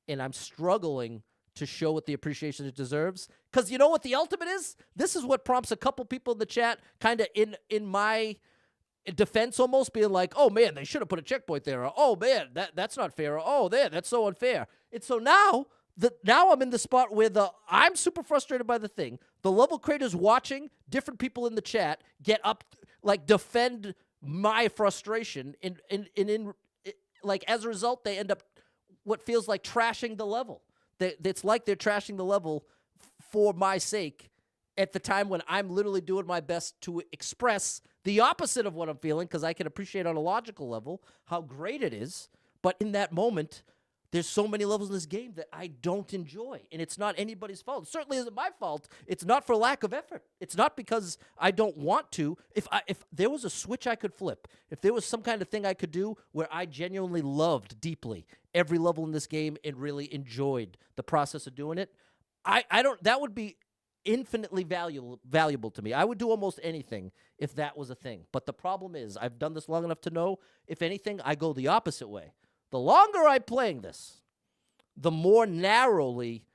and I'm struggling to show it the appreciation it deserves. Because you know what the ultimate is? This is what prompts a couple people in the chat kind of in my defense almost being like, oh, man, they should have put a checkpoint there. Or, oh, man, that's not fair. Or, oh, there, that's so unfair. And so now I'm in the spot where I'm super frustrated by the thing. The level creators watching, different people in the chat get up, like defend my frustration. And like as a result, they end up what feels like trashing the level. It's like they're trashing the level for my sake at the time when I'm literally doing my best to express the opposite of what I'm feeling, because I can appreciate on a logical level how great it is. But in that moment, there's so many levels in this game that I don't enjoy, and it's not anybody's fault. It certainly isn't my fault. It's not for lack of effort. It's not because I don't want to. If there was a switch I could flip, if there was some kind of thing I could do where I genuinely loved deeply every level in this game and really enjoyed the process of doing it, that would be infinitely valuable to me. I would do almost anything if that was a thing. But the problem is, I've done this long enough to know, if anything, I go the opposite way. The longer I'm playing this, the more narrowly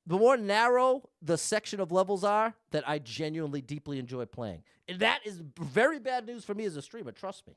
The more narrow the section of levels are that I genuinely deeply enjoy playing. And that is very bad news for me as a streamer, trust me.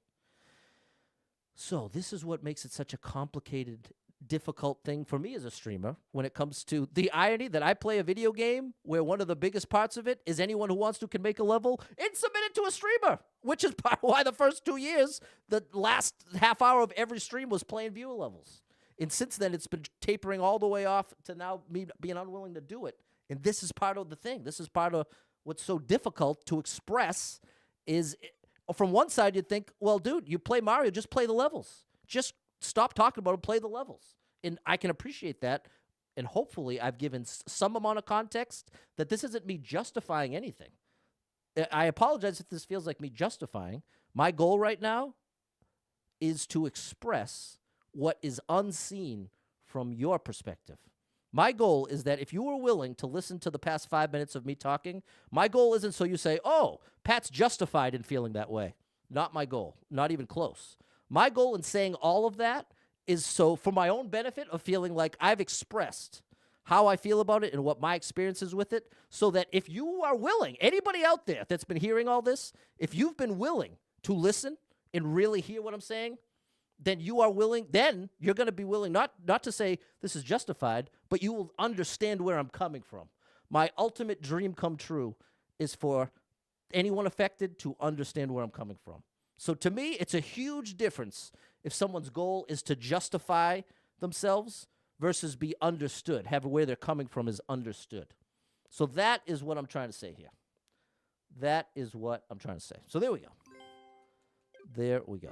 So this is what makes it such a complicated, difficult thing for me as a streamer when it comes to the irony that I play a video game where one of the biggest parts of it is anyone who wants to can make a level and submit it to a streamer, which is why the first 2 years, the last half hour of every stream was playing viewer levels. And since then, it's been tapering all the way off to now me being unwilling to do it. And this is part of the thing. This is part of what's so difficult to express is from one side, you'd think, well, dude, you play Mario, just play the levels. Just stop talking about it, play the levels. And I can appreciate that. And hopefully I've given some amount of context that this isn't me justifying anything. I apologize if this feels like me justifying. My goal right now is to express what is unseen from your perspective. My goal is that if you were willing to listen to the past 5 minutes of me talking, my goal isn't so you say, oh, Pat's justified in feeling that way. Not my goal. Not even close. My goal in saying all of that is so for my own benefit of feeling like I've expressed how I feel about it and what my experience is with it, so that if you are willing, anybody out there that's been hearing all this, if you've been willing to listen and really hear what I'm saying, then you are willing, then you're going to be willing not to say this is justified, but you will understand where I'm coming from. My ultimate dream come true is for anyone affected to understand where I'm coming from. So to me, it's a huge difference if someone's goal is to justify themselves versus be understood, have where they're coming from is understood. So that is what I'm trying to say here. That is what I'm trying to say. So there we go. There we go.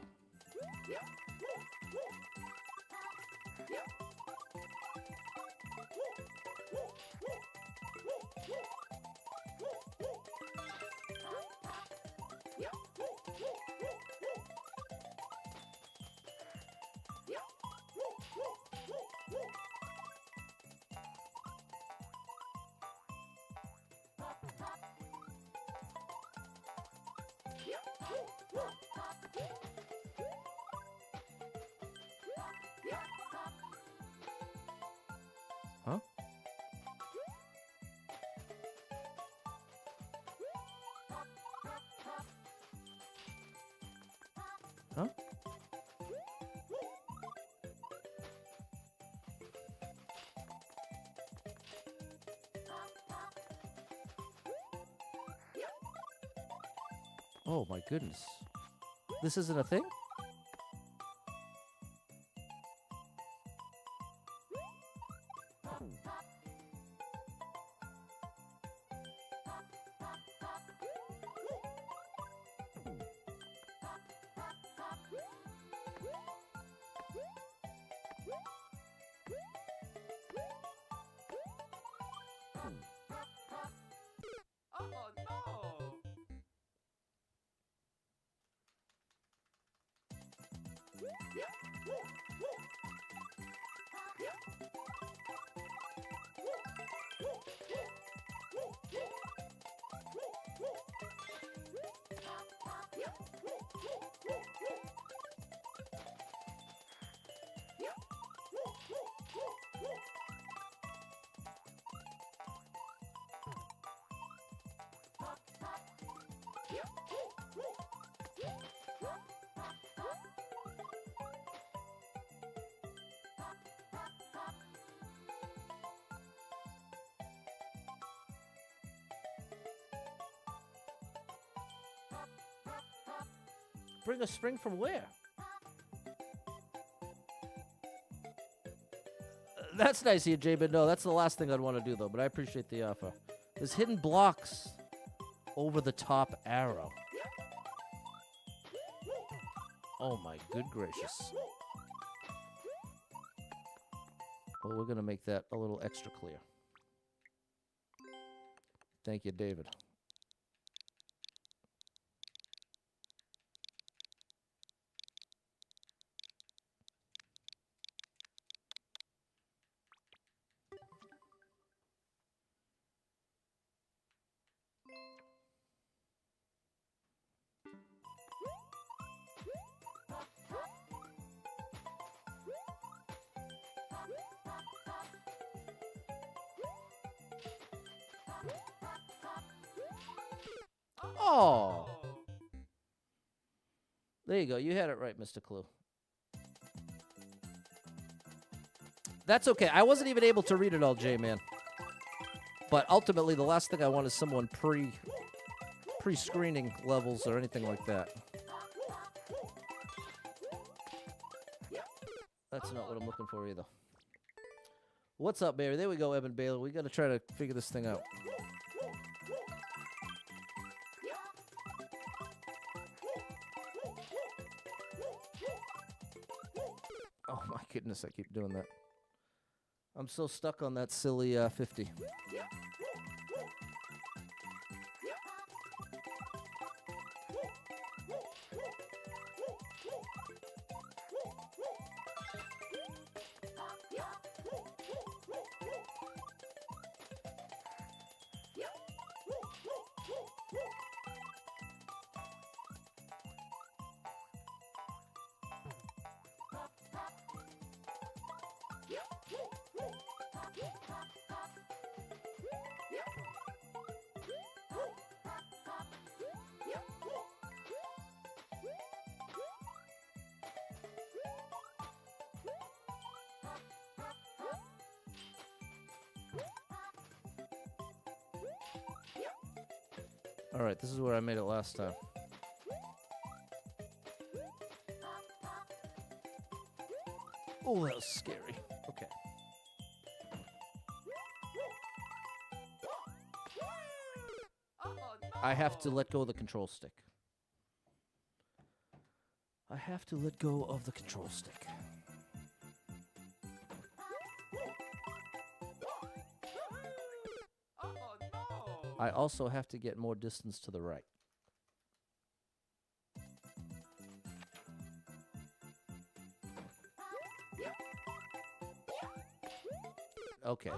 Huh? Huh? Oh my goodness. This isn't a thing?
Oh no!
Bring a spring from where? That's nice of you, Jay, but no, that's the last thing I'd want to do, though, but I appreciate the offer. There's hidden blocks over the top arrow. Oh, my good gracious. Well, we're going to make that a little extra clear. Thank you, David. Oh. There you go. You had it right, Mr. Clue. That's okay. I wasn't even able to read it all, J-Man. But ultimately, the last thing I want is someone pre-screening levels or anything like that. That's not what I'm looking for either. What's up, Barry? There we go, Evan Baylor. We got to try to figure this thing out. Oh, my goodness. I keep doing that. I'm so stuck on that silly 50. All right, this is where I made it last time. Oh, that was scary. Okay. I have to let go of the control stick. I have to let go of the control stick. I also have to get more distance to the right. Okay.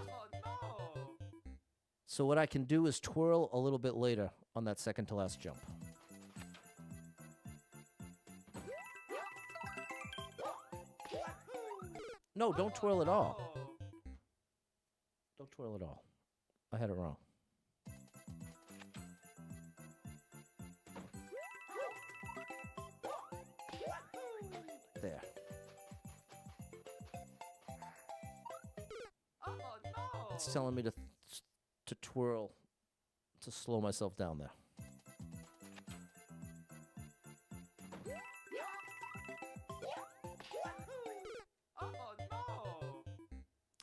So what I can do is twirl a little bit later on that second to last jump. No, don't twirl at all. Don't twirl at all. I had it wrong. There. It's telling me to twirl to slow myself down there.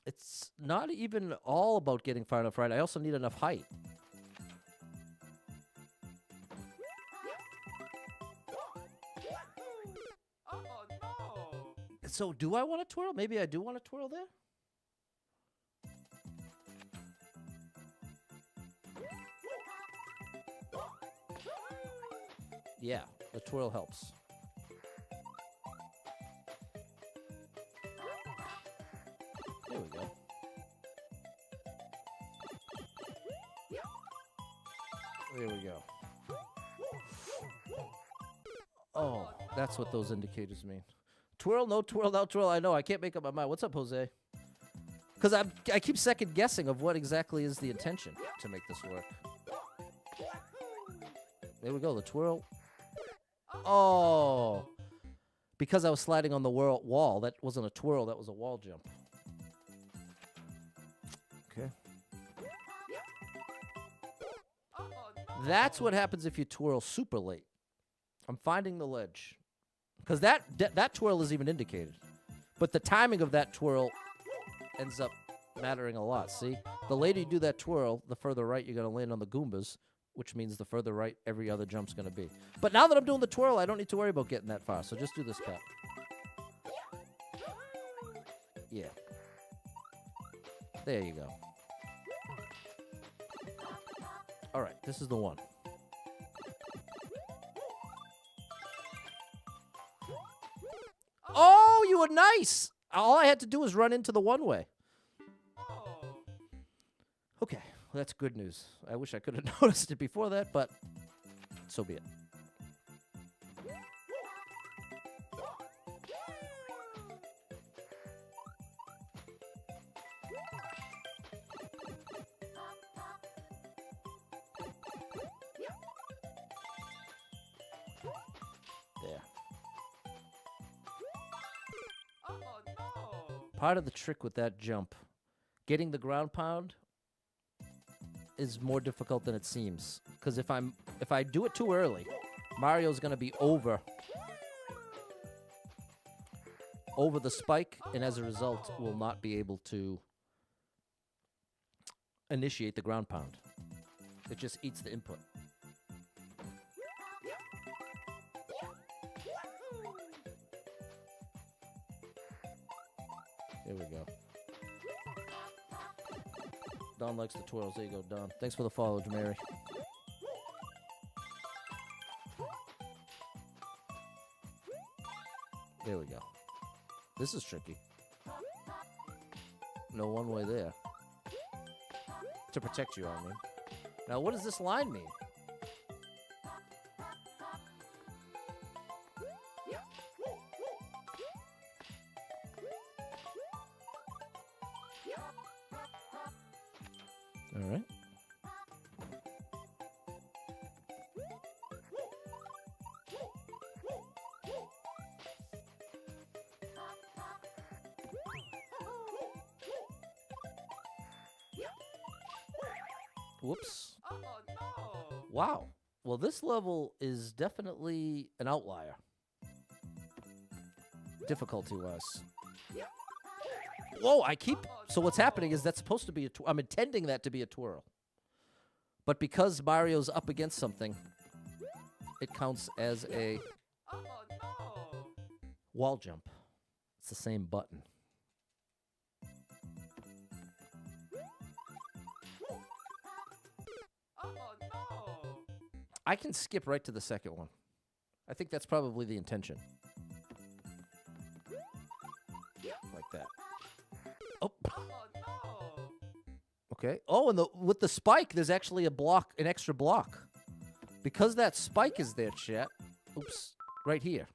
It's not even all about getting far enough right. I also need enough height. So do I want to twirl? Maybe I do want to twirl there. Yeah, the twirl helps. There we go. There we go. Oh, that's what those indicators mean. Twirl, no twirl, no twirl. I know. I can't make up my mind. What's up, Jose? Because I keep second guessing of what exactly is the intention to make this work. There we go. The twirl. Oh. Because I was sliding on the wall. That wasn't a twirl. That was a wall jump. Okay. That's what happens if you twirl super late. I'm finding the ledge. Because that twirl is even indicated. But the timing of that twirl ends up mattering a lot, see? The later you do that twirl, the further right you're going to land on the Goombas, which means the further right every other jump's going to be. But now that I'm doing the twirl, I don't need to worry about getting that far, so just do this, Pat. Yeah. There you go. All right, this is the one. Oh, you were nice. All I had to do was run into the one-way. Okay, well, that's good news. I wish I could have noticed it before that, but so be it. There.
Oh no!
Part of the trick with that jump, getting the ground pound is more difficult than it seems. Because if I do it too early, Mario's gonna be over the spike, and as a result, will not be able to initiate the ground pound. It just eats the input. There we go. Don likes the twirls. There you go, Don. Thanks for the follow, Mary. There we go. This is tricky. No one way there. To protect you, I mean. Now, what does this line mean? All right. Whoops.
Oh no!
Wow. Well, this level is definitely an outlier. Difficulty-wise. Whoa, I keep... So what's happening is that's supposed to be a... I'm intending that to be a twirl. But because Mario's up against something, it counts as a
Oh no!
wall jump. It's the same button.
Oh no!
I can skip right to the second one. I think that's probably the intention. Like that. Oh.
Oh no!
Okay. Oh, and with the spike, there's actually an extra block. Because that spike is there, chat. Oops. Right here.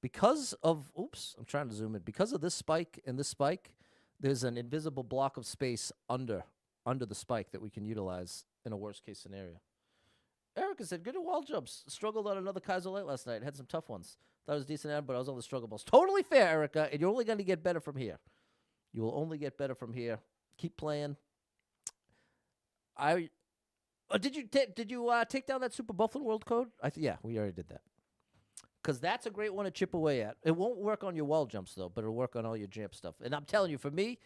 Because of... Oops. I'm trying to zoom in. Because of this spike and this spike, there's an invisible block of space under the spike that we can utilize in a worst-case scenario. Erica said, good at wall jumps. Struggled on another Kaiser Light last night. Had some tough ones. Thought it was decent at, but I was on the struggle balls. Totally fair, Erica, and you're only going to get better from here. You will only get better from here. Keep playing. Did you take down that Super Buffalo World code? Yeah, we already did that. Because that's a great one to chip away at. It won't work on your wall jumps, though, but it'll work on all your jump stuff. And I'm telling you, for me,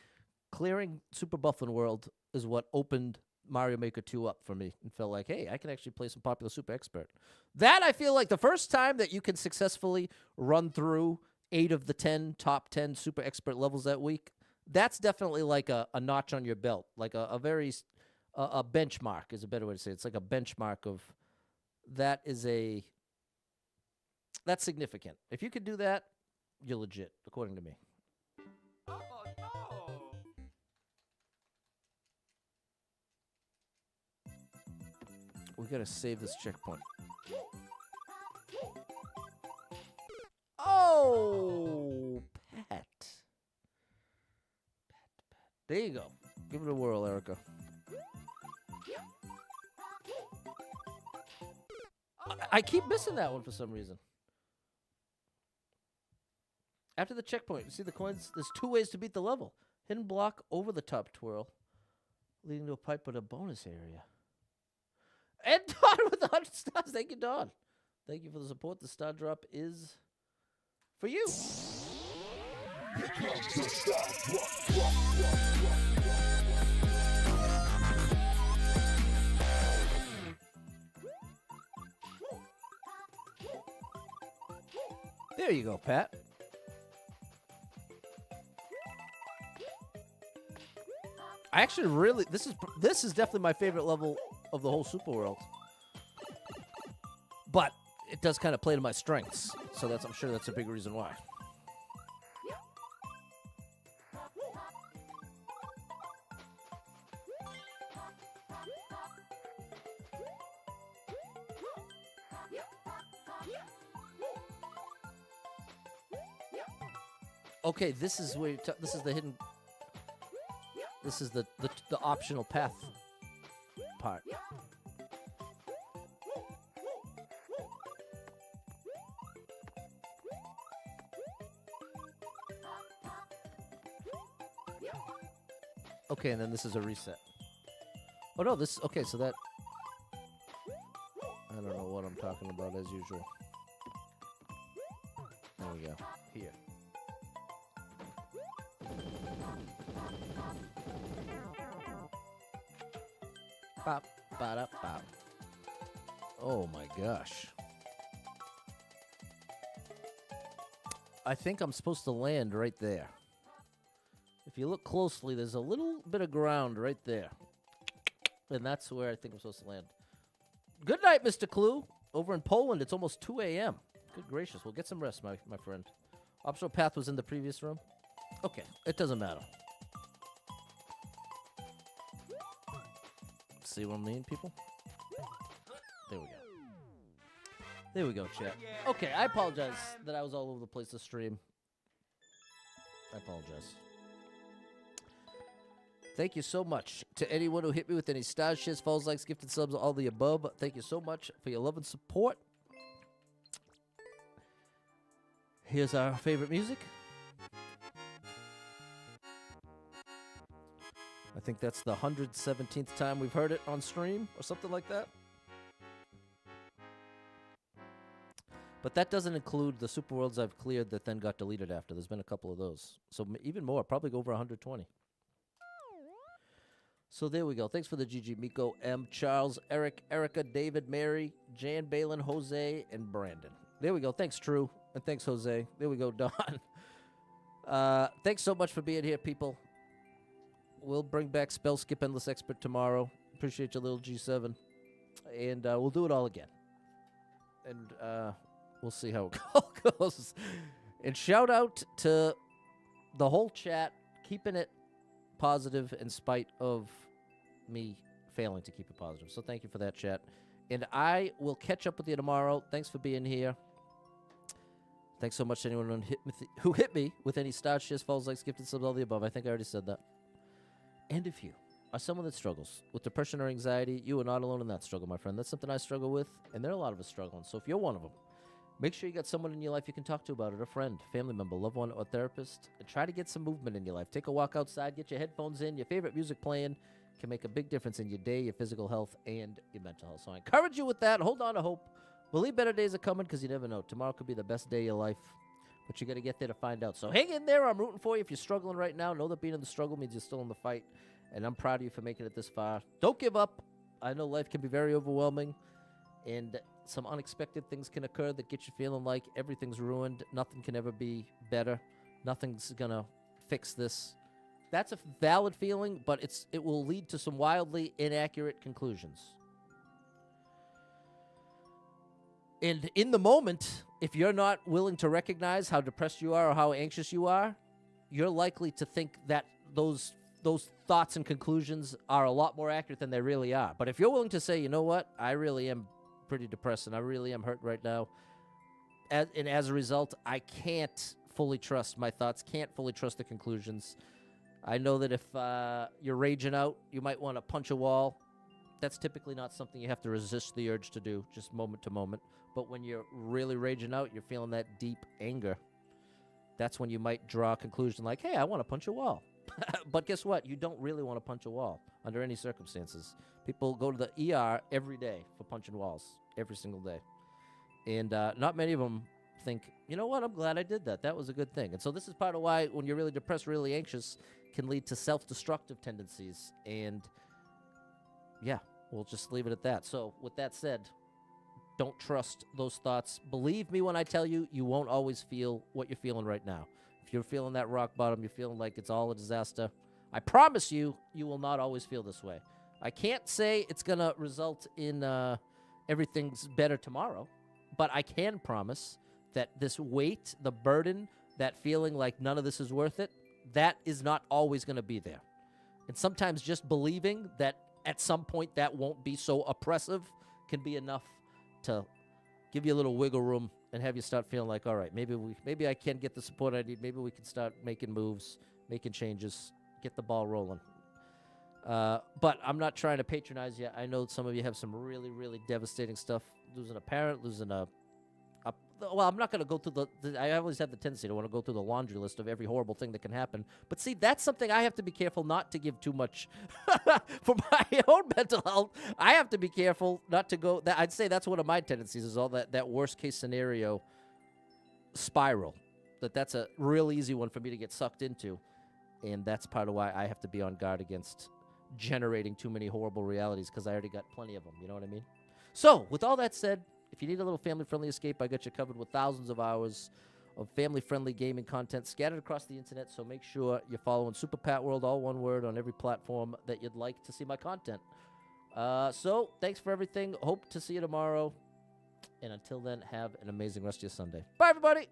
clearing Super Buffalo World is what opened Mario Maker 2 up for me and felt like, hey, I can actually play some popular Super Expert. That, I feel like the first time that you can successfully run through 8 of the top 10 Super Expert levels that week, that's definitely like a notch on your belt, like a very a benchmark is a better way to say it. It's like a benchmark of that's significant. If you could do that, you're legit, according to me.
Oh no!
We gotta save this checkpoint. Oh, Pat. There you go. Give it a whirl, Erica. I keep missing that one for some reason. After the checkpoint, you see the coins? There's 2 ways to beat the level. Hidden block over the top twirl, leading to a pipe with a bonus area. And Don with 100 stars. Thank you, Don. Thank you for the support. The star drop is for you. There you go, Pat. I actually really this is definitely my favorite level of the whole Super World. But it does kind of play to my strengths, so I'm sure that's a big reason why. Okay, this is where this is the hidden. This is the optional path part. Okay, and then this is a reset. Oh, no, this... Okay, so that... I don't know what I'm talking about, as usual. There we go. Here. Bop, ba-da, bop. Oh, my gosh. I think I'm supposed to land right there. If you look closely, there's a little bit of ground right there. And that's where I think I'm supposed to land. Good night, Mr. Clue. Over in Poland, it's almost 2 a.m. Good gracious. Well, get some rest, my friend. Optional path was in the previous room. Okay, it doesn't matter. See what I mean, people? There we go. There we go, chat. Okay, I apologize that I was all over the place to stream. I apologize. Thank you so much to anyone who hit me with any stars, shares, follows, likes, gifted subs, all the above. Thank you so much for your love and support. Here's our favorite music. I think that's the 117th time we've heard it on stream or something like that. But that doesn't include the super worlds I've cleared that then got deleted after. There's been a couple of those. So even more, probably over 120. So there we go. Thanks for the GG, Miko, M, Charles, Eric, Erica, David, Mary, Jan, Balin, Jose, and Brandon. There we go. Thanks, True. And thanks, Jose. There we go, Don. Thanks so much for being here, people. We'll bring back Spell Skip Endless Expert tomorrow. Appreciate your little G7. And we'll do it all again. And we'll see how it all goes. And shout out to the whole chat, keeping it positive in spite of me failing to keep it positive. So thank you for that, chat. And I will catch up with you tomorrow. Thanks for being here. Thanks so much to anyone who hit me with any stars, shares, follows, likes, gifted subs, all the above. I think I already said that. And if you are someone that struggles with depression or anxiety, you are not alone in that struggle, my friend. That's something I struggle with, and there are a lot of us struggling. So if you're one of them, make sure you got someone in your life you can talk to about it, a friend, family member, loved one, or therapist, and try to get some movement in your life. Take a walk outside, get your headphones in, your favorite music playing, can make a big difference in your day, your physical health, and your mental health. So I encourage you with that. Hold on to hope. Believe better days are coming because you never know. Tomorrow could be the best day of your life, but you got to get there to find out. So hang in there. I'm rooting for you. If you're struggling right now, know that being in the struggle means you're still in the fight, and I'm proud of you for making it this far. Don't give up. I know life can be very overwhelming, and some unexpected things can occur that get you feeling like everything's ruined. Nothing can ever be better. Nothing's going to fix this. That's a valid feeling, but it will lead to some wildly inaccurate conclusions. And in the moment, if you're not willing to recognize how depressed you are or how anxious you are, you're likely to think that those thoughts and conclusions are a lot more accurate than they really are. But if you're willing to say, you know what, I really am pretty depressed and I really am hurt right now, and as a result, I can't fully trust my thoughts, can't fully trust the conclusions. I know that if you're raging out, you might want to punch a wall. That's typically not something you have to resist the urge to do, just moment to moment. But when you're really raging out, you're feeling that deep anger. That's when you might draw a conclusion like, hey, I want to punch a wall. But guess what? You don't really want to punch a wall under any circumstances. People go to the ER every day for punching walls, every single day. And not many of them think, you know what, I'm glad I did that. That was a good thing. And so this is part of why when you're really depressed, really anxious, can lead to self-destructive tendencies. And yeah, we'll just leave it at that. So with that said, don't trust those thoughts. Believe me when I tell you, you won't always feel what you're feeling right now. If you're feeling that rock bottom, you're feeling like it's all a disaster, I promise you, you will not always feel this way. I can't say it's going to result in everything's better tomorrow, but I can promise that this weight, the burden, that feeling like none of this is worth it, that is not always going to be there. And sometimes just believing that at some point that won't be so oppressive can be enough to give you a little wiggle room and have you start feeling like, all right, maybe I can get the support I need. Maybe we can start making moves, making changes, get the ball rolling. But I'm not trying to patronize you. I know some of you have some really, really devastating stuff. Losing a parent, losing a Well, I'm not going to go through I always have the tendency to want to go through the laundry list of every horrible thing that can happen. But see, that's something I have to be careful not to give too much for my own mental health. I have to be careful not to go. I'd say that's one of my tendencies is all that worst case scenario spiral. That's a real easy one for me to get sucked into. And that's part of why I have to be on guard against generating too many horrible realities because I already got plenty of them. You know what I mean? So, with all that said, if you need a little family-friendly escape, I got you covered with thousands of hours of family-friendly gaming content scattered across the internet, so make sure you're following Super Pat World, all one word, on every platform that you'd like to see my content. So, thanks for everything. Hope to see you tomorrow. And until then, have an amazing rest of your Sunday. Bye, everybody!